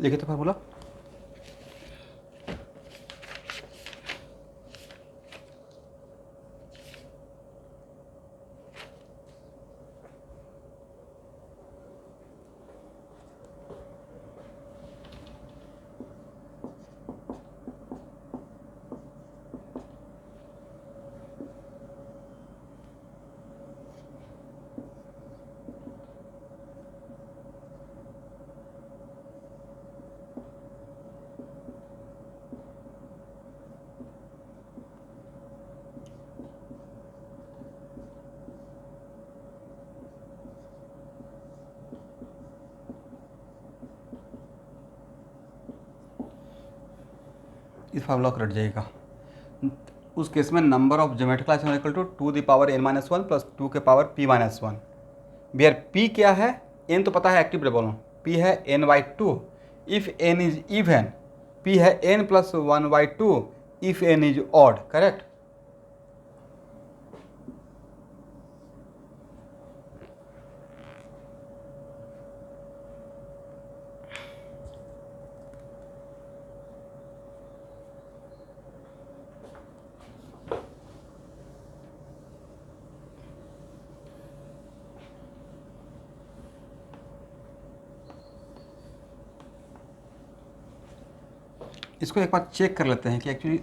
S1: लिखे तो फार्मूला। इस फार्मूला को रट जाइएगा। उस केस में number of geometrical isomer equal to the power n-1 plus 2 के पावर p-1। बियर p क्या है? n तो पता है, एक्टिव डबल, p है n/2 if n is even, p है n plus 1/2 if n is odd, correct. इसको एक बार चेक कर लेते हैं कि एक्चुअली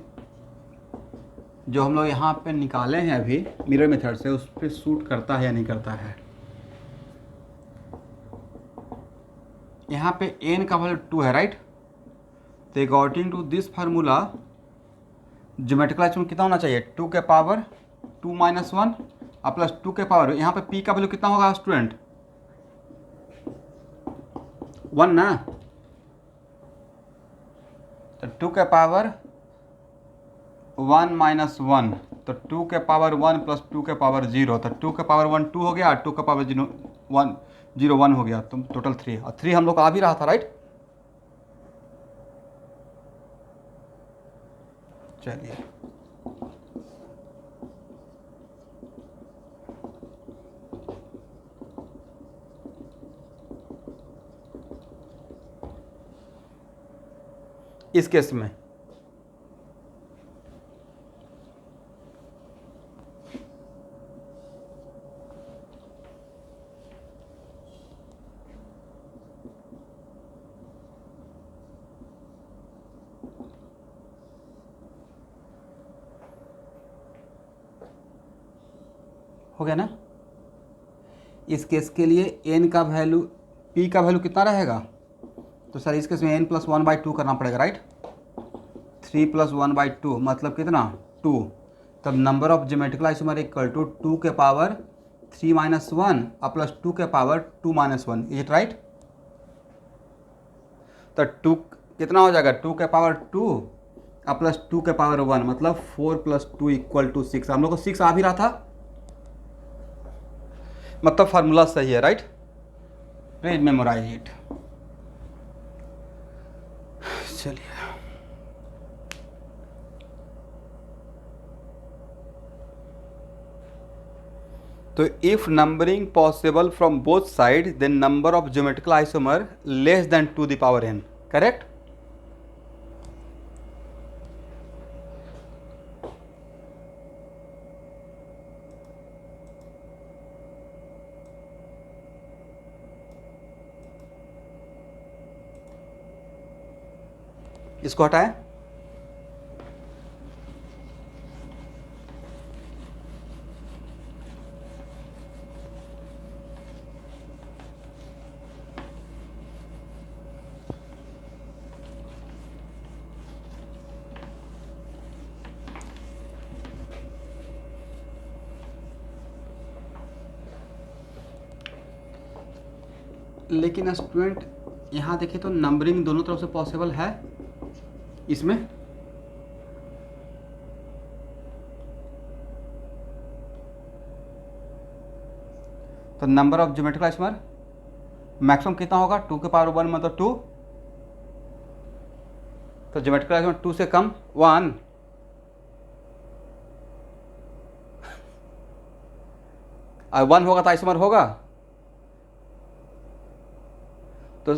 S1: जो हम लोग यहाँ पे निकाले हैं अभी मिरर मेथड से, उस पर सूट करता है या नहीं करता है। यहाँ पे n का वैल्यू 2 है, राइट। तो according to this formula geometrical isomer कितना होना चाहिए? 2 के पावर 2 माइनस 1 और प्लस 2 के पावर, यहाँ पे p का वैल्यू कितना होगा स्टूडेंट? 1 ना, तो 2 के पावर 1 माइनस 1, तो 2 के पावर 1 प्लस 2 के पावर 0, तो 2 के पावर 1 2 हो गया, 2 के पावर 0 1 0 1 हो गया, तो टोटल 3, और 3 हम लोग का आ भी रहा था, राइट? चलिए इस केस में हो गया ना? इस केस के लिए n का वैल्यू, p का वैल्यू कितना रहेगा? तो सर इस केस में n प्लस 1/2 करना पड़ेगा, राइट? 3 प्लस 1/2 मतलब कितना? 2। तब number of geometrical isomer equal to 2 के पावर 3 माइनस 1 और प्लस 2 के power 2 minus 1, is it right? तो 2 कितना हो जाएगा? 2 के पावर 2 और प्लस 2 के पावर 1, मतलब 4 प्लस 2 इक्वल टू 6। हम लोग को 6 आ भी रहा था, मतलब फार्मूला सही है, राइट? Please memorise it. चलिए तो if numbering possible from both side then number of geometrical isomer less than 2 the power n, correct? इसको हटाएं। लेकिन स्टूडेंट यहाँ देखिए तो नंबरिंग दोनों तरफ से पॉसिबल है इसमें। तो number of geometrical isomer maximum कितना होगा? 2 के पावर 1 मतलब 2, तो ज्योमेट्रिकल आइसोमर 2 से कम 1, और 1 होगा तो आइसोमर होगा? तो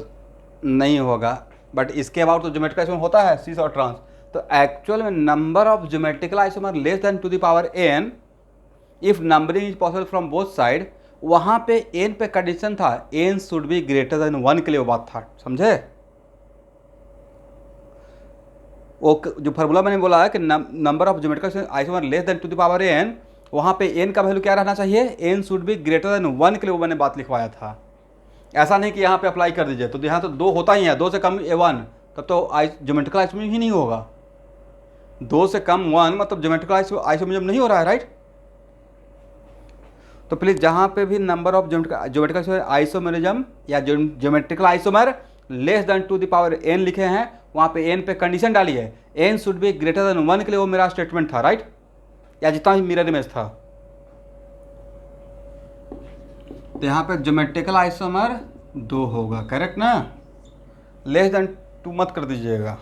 S1: नहीं होगा, बट इसके अबाउट तो ज्योमेट्रिकल आइसोमर होता है सीस और ट्रांस। तो एक्चुअल में number of geometrical isomer less than 2 the power n if numbering is possible from both side, वहाँ पे n पे कंडीशन था n should be greater than 1 के लिए वो बात था, समझे? वो जो फार्मूला मैंने बोला है कि number of geometrical isomer less than 2 the power n, वहाँ पे n का वैल्यू क्या रहना चाहिए? n should be greater than 1 के लिए वो मैंने बात लिखवाया था। ऐसा नहीं कि यहाँ पे अप्लाई कर दीजिए, तो यहाँ तो 2 होता ही है, 2 से कम 1 तब तो ज्योमेट्रिकल आइसोमर ही नहीं होगा। 2 से कम 1 मतलब ज्योमेट्रिकल आइसोमर नहीं हो रहा है, राइट? तो प्लीज़ जहाँ पे भी नंबर ऑफ ज्योमेट्रिकल आइसोमरिज्म या geometrical isomer less than 2 the power n लिखे हैं, वहाँ पे n पे कंडीशन डालिए n should be greater than 1 के लिए वो मेरा स्टेटमेंट था, राइट? या जितना भी मिरर इमेज था। तो यहाँ पे ज्योमेट्रिकल आइसोमर 2 होगा, करेक्ट ना? लेस देन 2 मत कर दीजिएगा।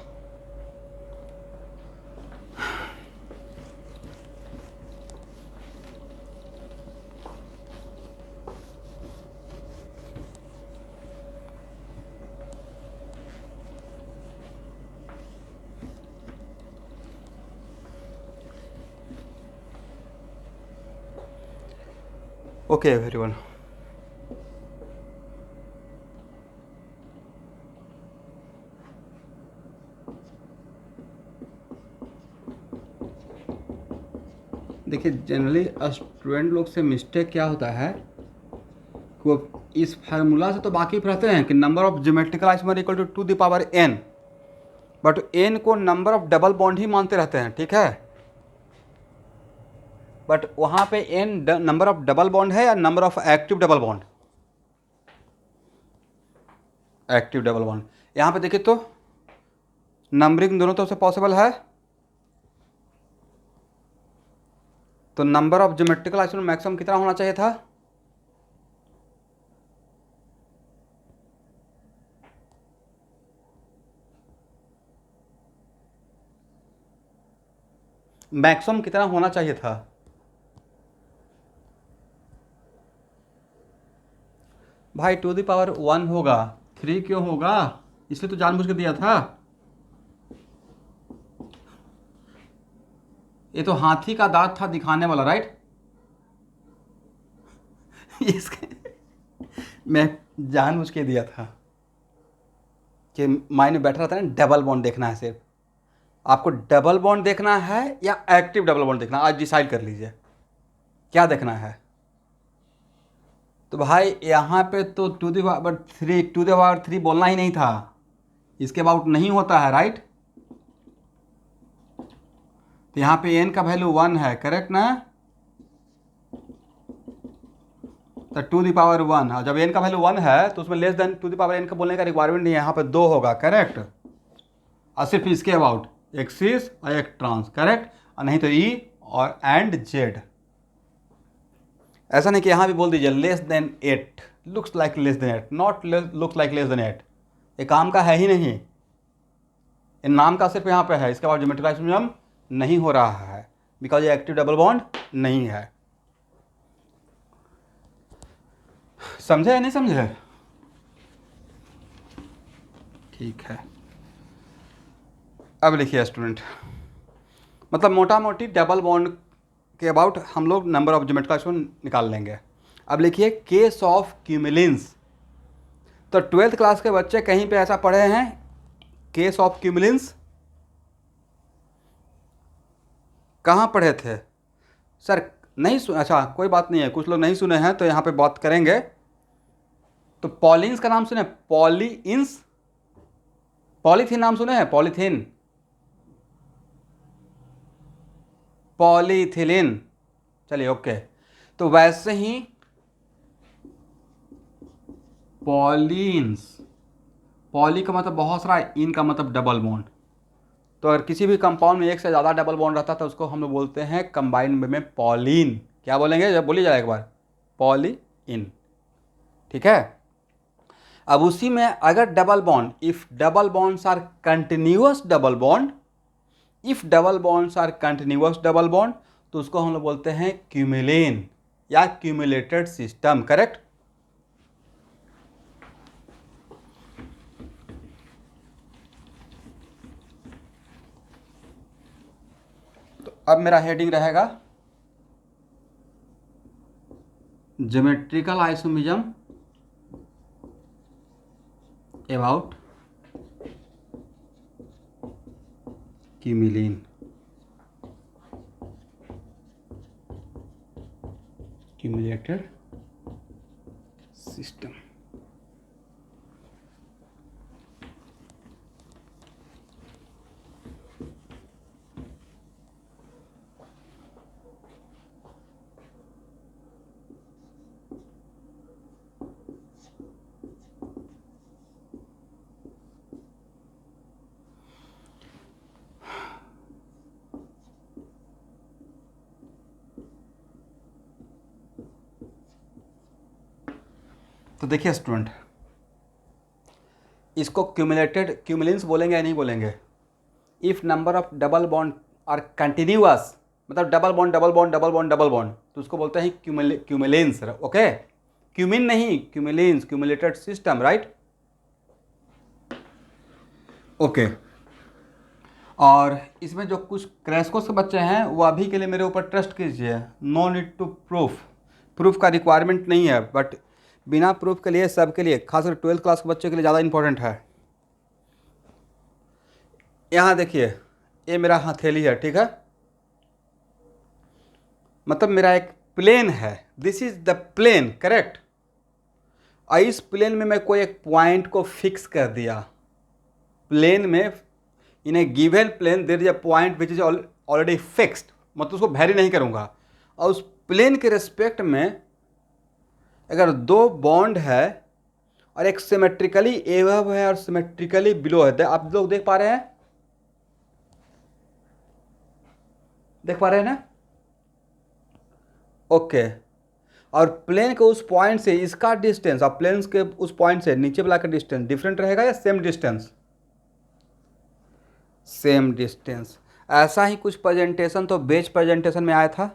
S1: ओके एवरीवन, देखिए जनरली स्टूडेंट लोग से मिस्टेक क्या होता है कि वो इस फार्मूला से तो वाकिफ रहते हैं कि number of geometrical isomer equal to the power n, but n को नंबर ऑफ डबल बॉन्ड ही मानते रहते हैं, ठीक है? बट वहाँ पे n number of double bond है या number of active double bond? Active double bond. यहाँ पे देखिए तो नंबरिंग दोनों तरफ से पॉसिबल है, तो number of geometrical isomer maximum कितना होना चाहिए था? मैक्सिमम कितना होना चाहिए था? भाई टू द पावर 1 होगा, 3 क्यों होगा? इसलिए तो जानबूझ के दिया था। ये तो हाथी का दांत था दिखाने वाला, राइट? इसके मैं जानबूझ के दिया था कि माइंड में बैठा रहता है ना, डबल बॉन्ड देखना है सिर्फ। आपको डबल बॉन्ड देखना है या एक्टिव डबल बॉन्ड देखना है, आज डिसाइड कर लीजिए क्या देखना है। तो भाई यहाँ पे तो टू द पावर 3 बोलना ही नहीं था, इसके अबाउट नहीं होता है, राइट? तो यहाँ पे n का वैल्यू 1 है, करेक्ट ना? तो टू द पावर 1, हाँ, जब n का वैल्यू 1 है तो उसमें less than two the power n का बोलने का रिक्वायरमेंट नहीं है, यहाँ पे 2 होगा, करेक्ट? और सिर्फ इसके अबाउट एक्सिस और एक ट्रांस, करेक्ट? और नहीं तो ई और एंड जेड। ऐसा नहीं कि यहाँ भी बोल दीजिए less than 8, looks like less than 8, not looks like less than 8, ये काम का है ही नहीं, इन नाम का सिर्फ यहाँ पे है, इसके बाद ज्योमेट्रिकल आइसोमर नहीं हो रहा है बिकॉज ये एक्टिव डबल बॉन्ड नहीं है। समझे या नहीं समझे? ठीक है, अब लिखिए स्टूडेंट, मतलब मोटा मोटी डबल बॉन्ड के अबाउट हम लोग नंबर ऑफ ज्योमेट्रिकल आइसोमर निकाल लेंगे। अब लिखिए केस ऑफ क्यूमुलेंस। तो 12th क्लास के बच्चे कहीं पे ऐसा पढ़े हैं केस ऑफ क्यूमुलेंस? कहाँ पढ़े थे सर? नहीं सुन, अच्छा कोई बात नहीं है, कुछ लोग नहीं सुने हैं तो यहाँ पे बात करेंगे। तो पॉलिन्स का नाम सुने? पॉलीइंस, पॉलीथीन नाम सुने हैं? पॉलीथीन, पॉलीथिलीन, चलिए ओके। तो वैसे ही पॉलीन्स, पॉली का मतलब बहुत सारा, इन का मतलब डबल बॉन्ड। तो अगर किसी भी कंपाउंड में एक से ज़्यादा डबल बॉन्ड रहता है तो उसको हम लोग बोलते हैं कंबाइंड में पॉलीन। क्या बोलेंगे? जब बोलिए जरा एक बार, पॉलीइन, ठीक है? अब उसी में अगर double bond, if double bonds are continuous double bond, if double bonds are continuous double bond, तो उसको हम लोग बोलते हैं क्यूमुलेन या क्यूमुलेटेड सिस्टम, करेक्ट? तो अब मेरा हेडिंग रहेगा geometrical isomerism about cumulene, cumulated system. तो देखिए स्टूडेंट, इसको क्यूमुलेंस बोलेंगे या नहीं बोलेंगे? If number of double bond are continuous, मतलब double bond double bond double bond double bond, तो उसको बोलते हैं क्यूमुलेंस, ओके? क्यूमिन नहीं, cumulenes, cumulated system, right? Okay. और इसमें जो कुछ क्रैशकोर्स के बच्चे हैं वो अभी के लिए मेरे ऊपर ट्रस्ट कीजिए, नो नीड टू प्रूफ का रिक्वायरमेंट नहीं है, बट बिना प्रूफ के लिए सबके लिए, खासकर 12th क्लास के बच्चों के लिए ज़्यादा इंपॉर्टेंट है। यहाँ देखिए, ये मेरा हथेली है, ठीक है? मतलब मेरा एक प्लेन है, this is the plane, correct? और इस प्लेन में मैं कोई एक पॉइंट को फिक्स कर दिया। प्लेन में, in a given plane there is a point which is already fixed, मतलब उसको वेरी नहीं करूँगा। और उस प्लेन के रेस्पेक्ट में अगर दो बॉन्ड है और एक सिमेट्रिकली एबव है और सिमेट्रिकली बिलो है, तो आप लोग देख पा रहे हैं, देख पा रहे हैं ना? ओके। और प्लेन के उस पॉइंट से इसका डिस्टेंस और प्लेन के उस पॉइंट से नीचे वाला का डिस्टेंस डिफरेंट रहेगा या सेम डिस्टेंस? Same distance. ऐसा ही कुछ प्रेजेंटेशन तो बेच प्रेजेंटेशन में आया था।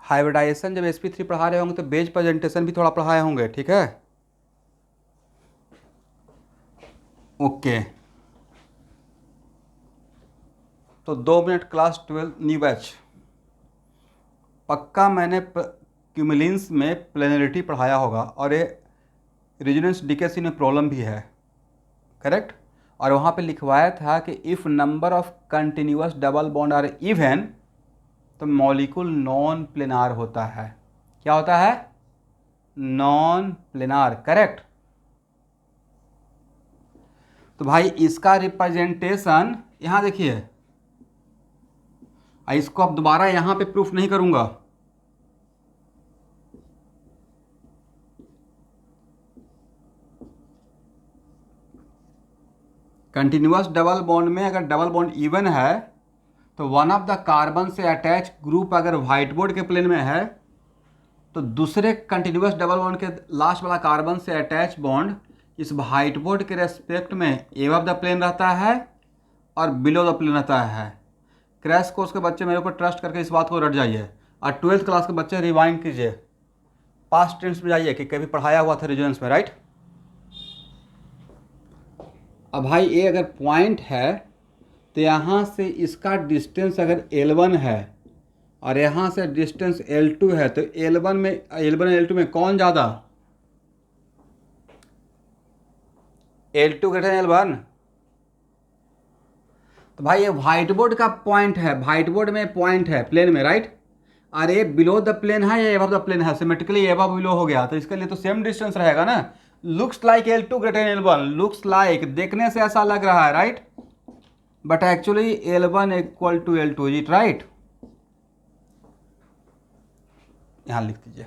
S1: हाइब्रिडाइजेशन जब sp3 पढ़ा रहे होंगे तो बेच प्रेजेंटेशन भी थोड़ा पढ़ाए होंगे, ठीक है? ओके। तो 2 मिनट क्लास 12 न्यू बैच। पक्का मैंने क्यूमुलेंस में प्लेनरिटी पढ़ाया होगा और ये रेजोनेंस डीकेसी में प्रॉब्लम भी है, करेक्ट? और वहाँ पे लिखवाया था कि if number of continuous double bond are even तो मॉलिक्यूल नॉन प्लेनार होता है। क्या होता है? Non planar, correct? तो भाई इसका रिप्रेजेंटेशन यहाँ देखिए, इसको अब दोबारा यहाँ पे प्रूफ नहीं करूँगा। कंटिन्यूअस डबल बॉन्ड में अगर डबल बॉन्ड इवन है तो वन ऑफ द कार्बन से अटैच ग्रुप अगर व्हाइट बोर्ड के प्लेन में है तो दूसरे कंटिन्यूअस डबल बॉन्ड के लास्ट वाला कार्बन से अटैच बॉन्ड इस व्हाइट बोर्ड के रेस्पेक्ट में एबव द प्लेन रहता है और बिलो द प्लेन रहता है। क्रैश कोर्स के बच्चे मेरे ऊपर ट्रस्ट करके इस बात को रट जाइए, और 12th क्लास के बच्चे रिवाइंड कीजिए, पास्ट टेंस में जाइए कि कभी पढ़ाया हुआ था रेजोनेंस में, राइट? अब भाई ये अगर पॉइंट है तो यहाँ से इसका डिस्टेंस अगर L1 है और यहाँ से डिस्टेंस L2 है तो L1 में कौन ज़्यादा? L2 greater L1। तो भाई ये व्हाइट बोर्ड का पॉइंट है, व्हाइट बोर्ड में पॉइंट है प्लेन में, राइट? और ये बिलो द प्लेन है या एबव द प्लेन है? सिमेट्रिकली एबव बिलो हो गया, तो इसके लिए तो सेम डिस्टेंस रहेगा ना। Looks like L2 greater L1, looks like, देखने से ऐसा लग रहा है, right? But actually L1 equal to L2, is it right? यहां लिख दीजिए।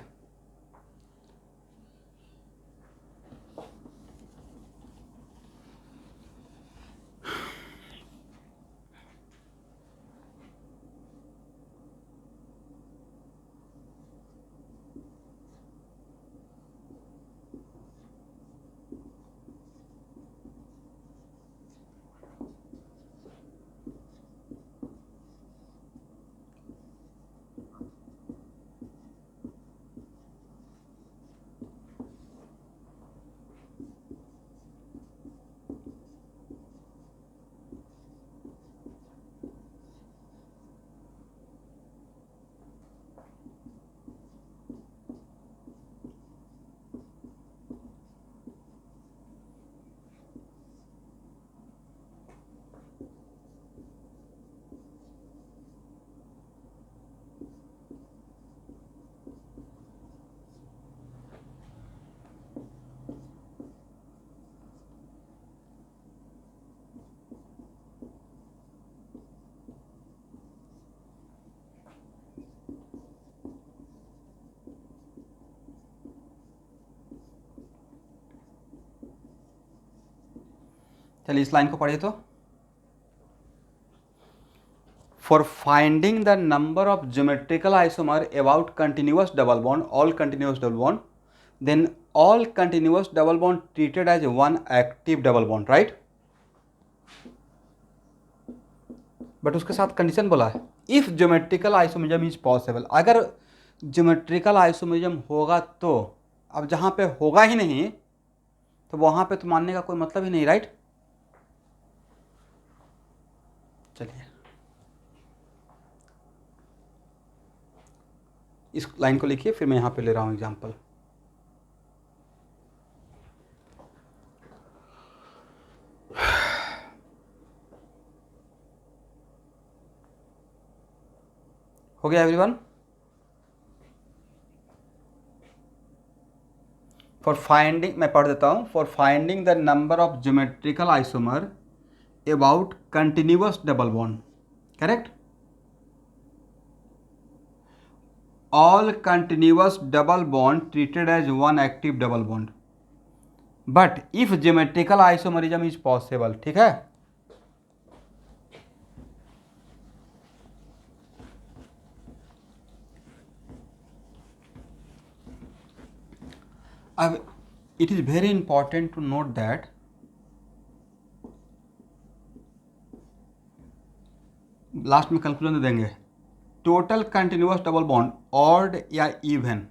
S1: चलिए इस लाइन को पढ़िए तो। For finding the number of geometrical isomer about continuous double bond, all continuous double bond, then all continuous double bond treated as one active double bond, right? But उसके साथ कंडीशन बोला है, if geometrical isomerism is possible. अगर geometrical isomerism होगा तो, अब जहाँ पे होगा ही नहीं तो वहाँ पे तो मानने का कोई मतलब ही नहीं, राइट? चलिए इस लाइन को लिखिए, फिर मैं यहाँ पे ले रहा हूँ एग्जाम्पल। हो गया एवरीवन? फॉर फाइंडिंग, मैं पढ़ देता हूँ। For finding the number of geometrical isomer about continuous double bond, correct. All continuous double bond treated as one active double bond but if geometrical isomerism is possible. ठीक है, अब it is very important to note that last में conclusion देंगे। Total continuous double bond odd या even,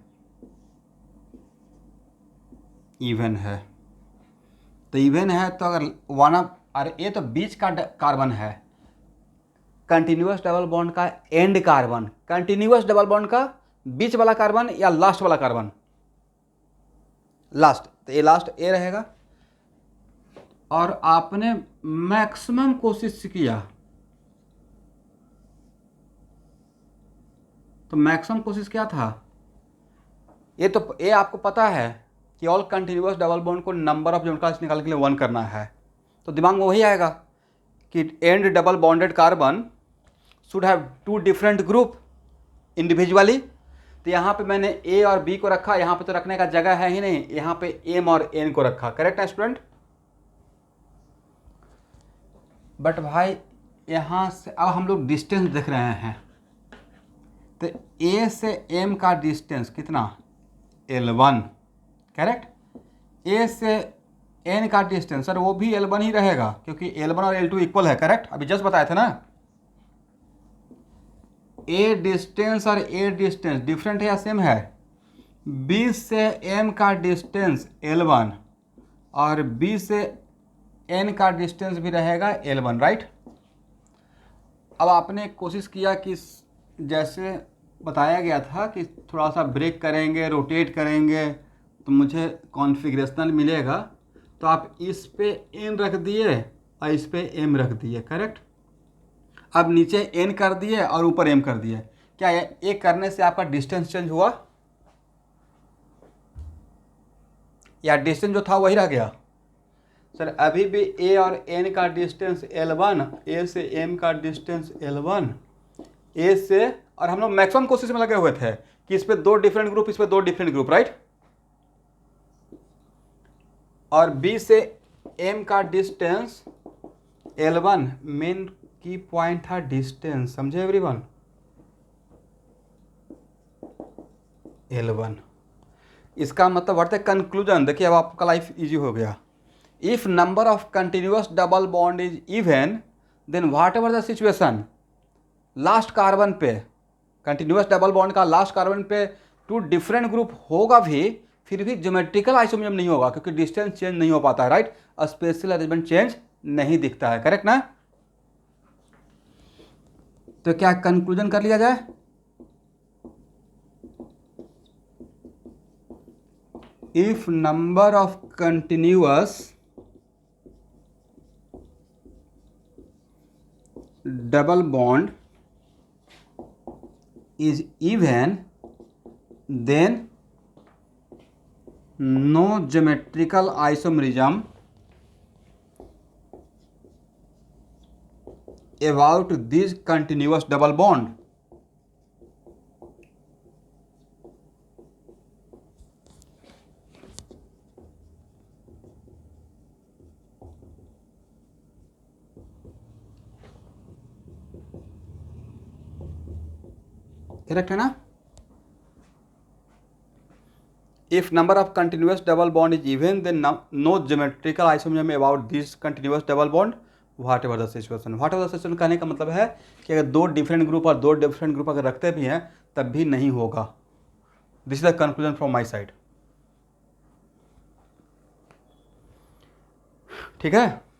S1: even है तो even है तो अगर वन ऑफ, अरे ये तो बीच का कार्बन है, कंटिन्यूअस डबल बॉन्ड का and carbon, continuous double bond का बीच वाला कार्बन या लास्ट वाला कार्बन, लास्ट, तो ये लास्ट ए रहेगा। और आपने मैक्सिमम कोशिश किया तो मैक्सिमम कोशिश क्या था, ये तो ये आपको पता है कि ऑल कंटिन्यूअस डबल बॉन्ड को नंबर ऑफ ज्योमेट्रिकल निकालने के लिए 1 करना है, तो दिमाग में वही आएगा कि and double bonded carbon should have 2 different group individually. तो यहाँ पे मैंने ए और बी को रखा, यहाँ पे तो रखने का जगह है ही नहीं, यहाँ पे एम और एन को रखा। करेक्ट है स्टूडेंट। बट भाई यहाँ से अब हम लोग डिस्टेंस देख रहे हैं, तो ए से एम का डिस्टेंस कितना, L1। करेक्ट। ए से एन का डिस्टेंस सर वो भी L1 ही रहेगा क्योंकि L1 और L2 इक्वल है। करेक्ट, अभी जस्ट बताए थे ना। ए डिस्टेंस और ए डिस्टेंस डिफरेंट है या सेम है। बी से एम का डिस्टेंस L1 और बी से एन का डिस्टेंस भी रहेगा L1, राइट। अब आपने कोशिश किया कि जैसे बताया गया था कि थोड़ा सा ब्रेक करेंगे, रोटेट करेंगे तो मुझे कॉन्फ़िगरेशनल मिलेगा, तो आप इस पे एन रख दिए और इस पे एम रख दिए। करेक्ट। अब नीचे एन कर दिए और ऊपर एम कर दिए। क्या ये करने से आपका डिस्टेंस चेंज हुआ या डिस्टेंस जो था वही रह गया? सर अभी भी ए और एन का डिस्टेंस L1, ए से एम का डिस्टेंस L1, ए से, और हम लोग मैक्सिमम कोशिश में लगे हुए थे कि इस पे 2 डिफरेंट ग्रुप, इस पे 2 डिफरेंट ग्रुप, राइट। और बी से एम का डिस्टेंस L1, मेन की पॉइंट था डिस्टेंस, समझे एवरीवन, L1। इसका मतलब वर्त है कंक्लूजन। देखिए अब आपका लाइफ इजी हो गया। If number of continuous double bond is even then whatever the situation, last carbon पे कंटिन्यूअस डबल बॉन्ड का लास्ट कार्बन पे 2 डिफरेंट ग्रुप होगा भी, फिर भी ज्योमेट्रिकल आइसोमरिज्म नहीं होगा क्योंकि डिस्टेंस चेंज नहीं हो पाता है, राइट। स्पेशल अरेंजमेंट चेंज नहीं दिखता है। करेक्ट ना। तो क्या कंक्लूजन कर लिया जाए? If number of continuous double bond is even then no geometrical isomerism about this continuous double bond। Correct है ना। If number of continuous double bond is even then no geometrical isomerism about this continuous double bond whatever the situation. Whatever the situation कहने का मतलब है कि अगर 2 different group और 2 different group अगर रखते भी हैं तब भी नहीं होगा। This is the conclusion from my side. ठीक है।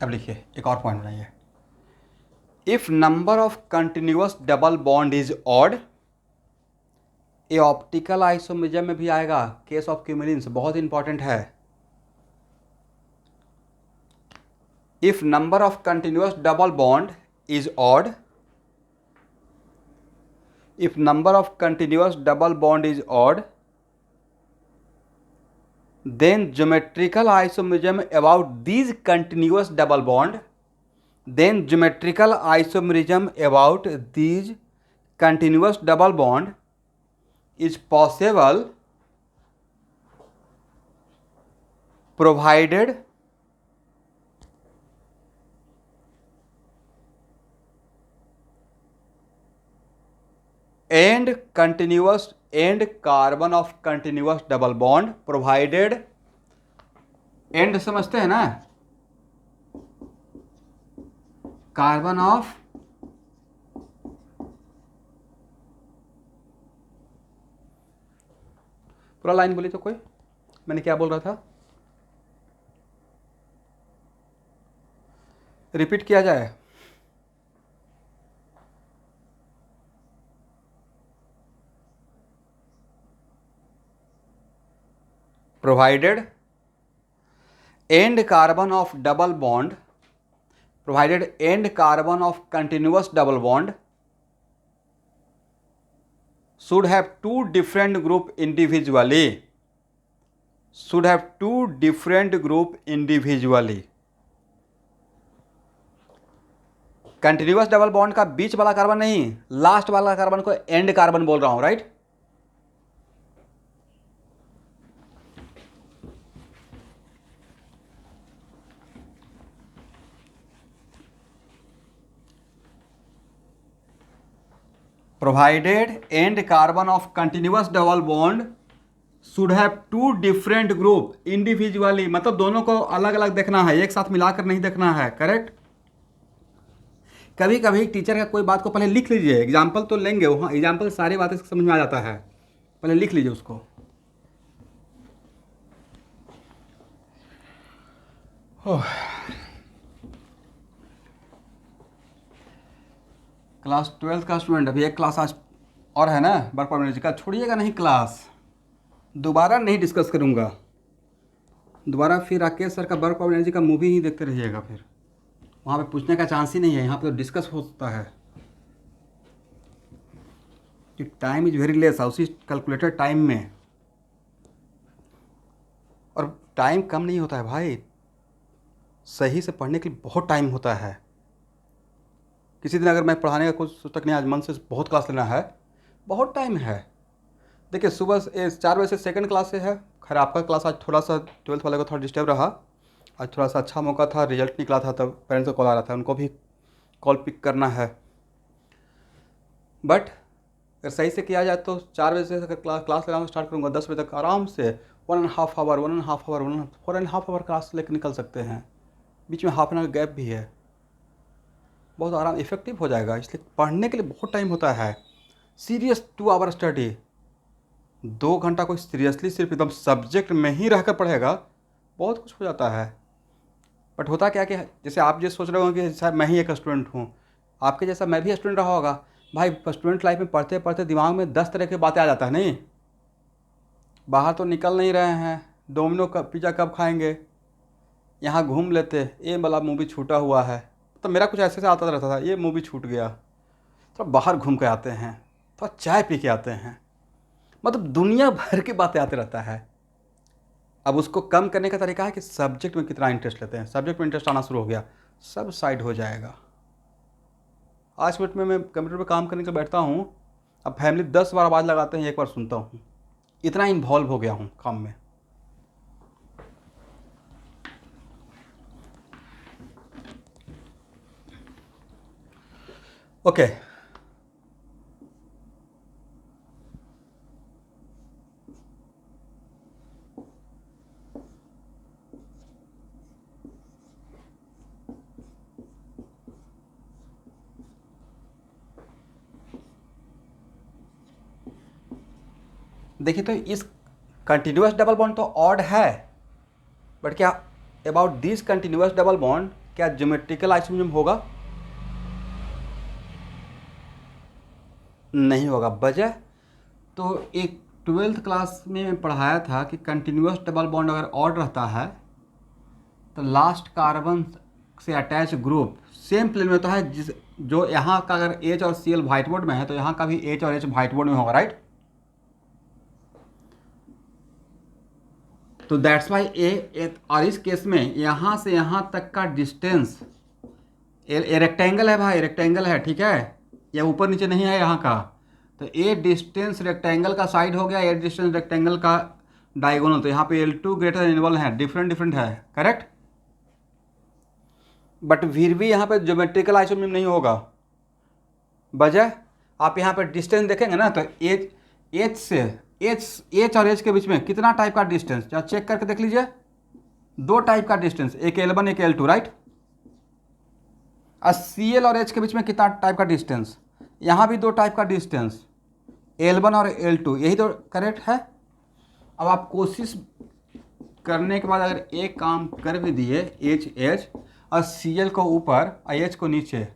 S1: अब लिखिए एक और पॉइंट बनाइए। If number of continuous double bond is odd ये ऑप्टिकल आइसोमेरिज्म में भी आएगा, केस ऑफ क्यूमिलिन्स बहुत इंपॉर्टेंट है। If number of continuous double bond is odd, if number of continuous double bond is odd, then geometrical isomerism about these continuous double bond, then geometrical isomerism about these continuous double bond is possible provided and continuous and carbon of continuous double bond provided, and समझते हैं ना, carbon of पूरा line बोली तो कोई, मैंने क्या बोल रहा था, रिपीट किया जाए। provided end carbon of double bond, provided end carbon of continuous double bond should have two different group individually, should have two different group individually। Continuous double bond का बीच वाला कार्बन नहीं, लास्ट वाला carbon को and carbon बोल रहा हूं, right. provided end carbon of continuous double bond should have two different group individually, मतलब दोनों को अलग अलग देखना है, एक साथ मिलाकर नहीं देखना है, करेक्ट। कभी कभी टीचर का कोई बात को पहले लिख लीजिए, एग्जाम्पल तो लेंगे, वहाँ एग्जाम्पल सारी बातें समझ में आ जाता है, पहले लिख लीजिए उसको। क्लास 12 का स्टूडेंट, अभी एक क्लास आज और है ना, वर्क ऑफ एनर्जी का, छोड़िएगा नहीं क्लास, दोबारा नहीं डिस्कस करूँगा, दोबारा फिर राकेश सर का वर्क ऑफ एनर्जी का मूवी ही देखते रहिएगा, फिर वहाँ पे पूछने का चांस ही नहीं है, यहाँ पे तो डिस्कस होता है कि टाइम इज़ वेरी लेस, उसी कैलकुलेटेड टाइम में, और टाइम कम नहीं होता है भाई, सही से पढ़ने के लिए बहुत टाइम होता है। किसी दिन अगर मैं पढ़ाने का कुछ सोचता नहीं, आज मन से बहुत क्लास लेना है, बहुत टाइम है। देखिए सुबह 4 बजे से सेकंड क्लास से है, खैर आपका क्लास आज थोड़ा सा 12th वाले को थोड़ा डिस्टर्ब रहा, आज थोड़ा सा अच्छा मौका था, रिजल्ट निकला था, तब पेरेंट्स का कॉल आ रहा था, उनको भी कॉल पिक करना है। बट अगर सही से किया जाए तो 4 बजे से अगर क्लास लगाना स्टार्ट करूँगा, 10 बजे तक आराम से 1.5 आवर 4.5 आवर क्लास लेकर निकल सकते हैं, बीच में हाफ एन आवर गैप भी है, बहुत आराम इफेक्टिव हो जाएगा। इसलिए पढ़ने के लिए बहुत टाइम होता है। सीरियस 2 आवर स्टडी, 2 घंटा कोई सीरियसली सिर्फ एकदम सब्जेक्ट में ही रहकर पढ़ेगा, बहुत कुछ हो जाता है। बट होता क्या कि जैसे आप जो सोच रहे हो कि शायद मैं ही एक स्टूडेंट हूँ, आपके जैसा मैं भी स्टूडेंट रहा होगा भाई। स्टूडेंट लाइफ में पढ़ते पढ़ते दिमाग में 10 तरह की बातें आ जाता है, नहीं बाहर तो निकल नहीं रहे हैं, डोमिनो का पिज़्ज़ा कब खाएंगे, यहाँ घूम लेते, ये वाला मूवी छूटा हुआ है, तो मेरा कुछ ऐसे से आता रहता था, ये मूवी छूट गया, तो बाहर घूम के आते हैं, तो चाय पी के आते हैं, मतलब दुनिया भर की बातें आते रहता है। अब उसको कम करने का तरीका है कि सब्जेक्ट में कितना इंटरेस्ट लेते हैं। सब्जेक्ट में इंटरेस्ट आना शुरू हो गया, सब साइड हो जाएगा। आज मिनट में मैं कंप्यूटर पे काम करने के बैठता हूँ, अब फैमिली 10 बार आवाज़ लगाते हैं, 1 बार सुनता हूँ, इतना इन्वॉल्व हो गया हूँ काम में। ओके देखिए, तो इस कंटिन्यूअस डबल बॉन्ड तो ऑड है, बट क्या about this continuous double bond क्या ज्योमेट्रिकल आइसोमरिज्म होगा? नहीं होगा। वजह तो एक 12th क्लास में पढ़ाया था कि कंटिन्यूस डबल बॉन्ड अगर ऑड रहता है तो लास्ट कार्बन से अटैच ग्रुप सेम प्लेन में होता है, जिस जो यहाँ का अगर H और Cl व्हाइट बोर्ड में है तो यहाँ का भी H और H व्हाइट बोर्ड में होगा, राइट। तो दैट्स वाई ए, और इस केस में यहाँ से यहाँ तक का डिस्टेंस ए रेक्टेंगल है भाई, रेक्टेंगल है, ठीक है, या ऊपर नीचे नहीं है यहाँ का। तो ए डिस्टेंस रेक्टेंगल का साइड हो गया, ए डिस्टेंस रेक्टेंगल का डायगोनल। तो यहाँ पे L2 ग्रेटर देन L1 है, डिफरेंट डिफरेंट है, करेक्ट। बट फिर भी यहाँ पे ज्योमेट्रिकल आइसोमोर्फिज्म नहीं होगा। वजह आप यहाँ पे डिस्टेंस देखेंगे ना, तो एच से एच और एच के बीच में कितना टाइप का डिस्टेंस, जहाँ चेक करके देख लीजिए, दो टाइप का डिस्टेंस, एक L1 एक L2, राइट। और Cl और H के बीच में कितना टाइप का डिस्टेंस, यहाँ भी दो टाइप का डिस्टेंस, L1 और L2, यही तो करेक्ट है। अब आप कोशिश करने के बाद अगर एक काम कर भी दिए, H और Cl को ऊपर और H को नीचे,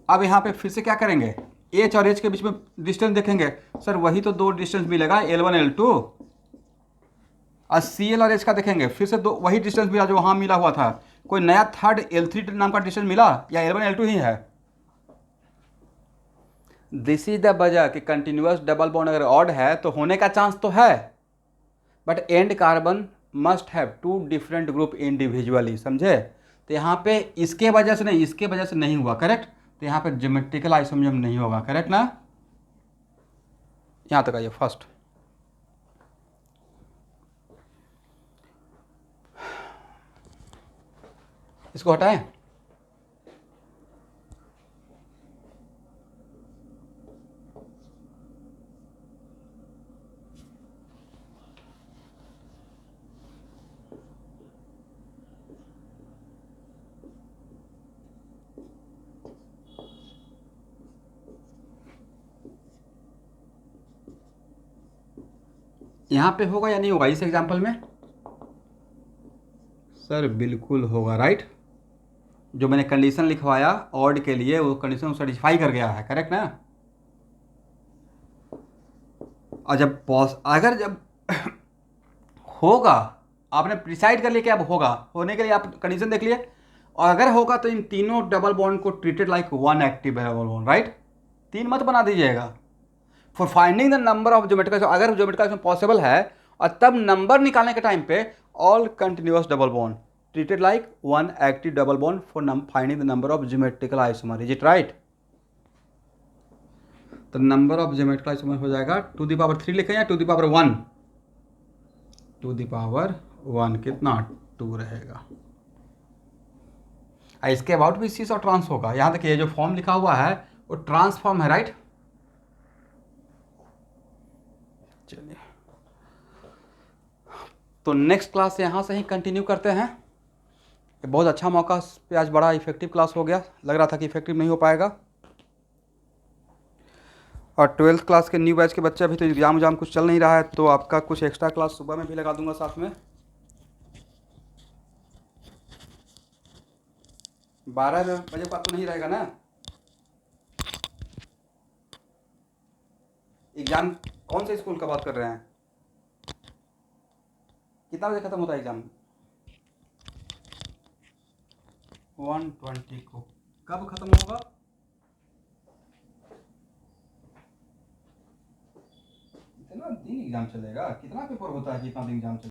S1: अब यहाँ पे फिर से क्या करेंगे, H और H के बीच में डिस्टेंस देखेंगे, सर वही तो दो डिस्टेंस मिलेगा, L1 L2। और Cl और H का देखेंगे, फिर से दो वही डिस्टेंस मिला जो वहाँ मिला हुआ था, कोई नया थर्ड L3 नाम का डिस्टेंस मिला या L1 L2 ही है। दिस इज द वजह कि कंटिन्यूअस डबल बॉन्ड अगर ऑड है तो होने का चांस तो है, but end carbon must have two different group individually, समझे। तो यहाँ पे इसके वजह से नहीं, इसके वजह से नहीं हुआ, करेक्ट। तो यहाँ पे ज्योमेट्रिकल आइसोमोर्फिज्म नहीं होगा, करेक्ट ना। यहाँ तक आइए फर्स्ट। इसको हटाएं। यहाँ पे होगा या नहीं होगा इस एग्जांपल में, सर बिल्कुल होगा, राइट। जो मैंने कंडीशन लिखवाया ऑड के लिए वो कंडीशन सेटिस्फाई कर गया है, करेक्ट ना। और जब होगा, आपने डिसाइड कर लिया कि अब होगा, होने के लिए आप कंडीशन देख लिए, और अगर होगा तो इन तीनों डबल बॉन्ड को treated like one active double bond, right. तीन मत बना दीजिएगा। For finding the number of geometrical, अगर ज्योमेट्रिकल पॉसिबल है और तब नंबर निकालने के टाइम पे all continuous double bond treated like one active double bond for finding the number of geometrical isomer, is it right. तो नंबर ऑफ ज्योमेट्रिकल आइसोमर हो जाएगा 2⁻³ लिखें या 2⁻1, 2⁻1 कितना 2 रहेगा। इसके अबाउट भी सीस और ट्रांस होगा। यहाँ तक ये जो फॉर्म लिखा हुआ है वो ट्रांसफॉर्म है, राइट। चलिए तो नेक्स्ट क्लास यहाँ से ही कंटिन्यू करते हैं। बहुत अच्छा मौका पे आज बड़ा इफेक्टिव क्लास हो गया, लग रहा था कि इफेक्टिव नहीं हो पाएगा। और 12th क्लास के न्यू बैच के बच्चे अभी तो एग्जाम कुछ चल नहीं रहा है, तो आपका कुछ एक्स्ट्रा क्लास सुबह में भी लगा दूंगा साथ में। 12 बजे का तो नहीं रहेगा ना एग्जाम। कौन से स्कूल का बात कर रहे हैं, कितना बजे खत्म होता है एग्जाम, 1:20 को। कब खत्म होगा, कितना दिन एग्जाम चलेगा, कितना पेपर होता है, कितना दिन एग्जाम चलेगा।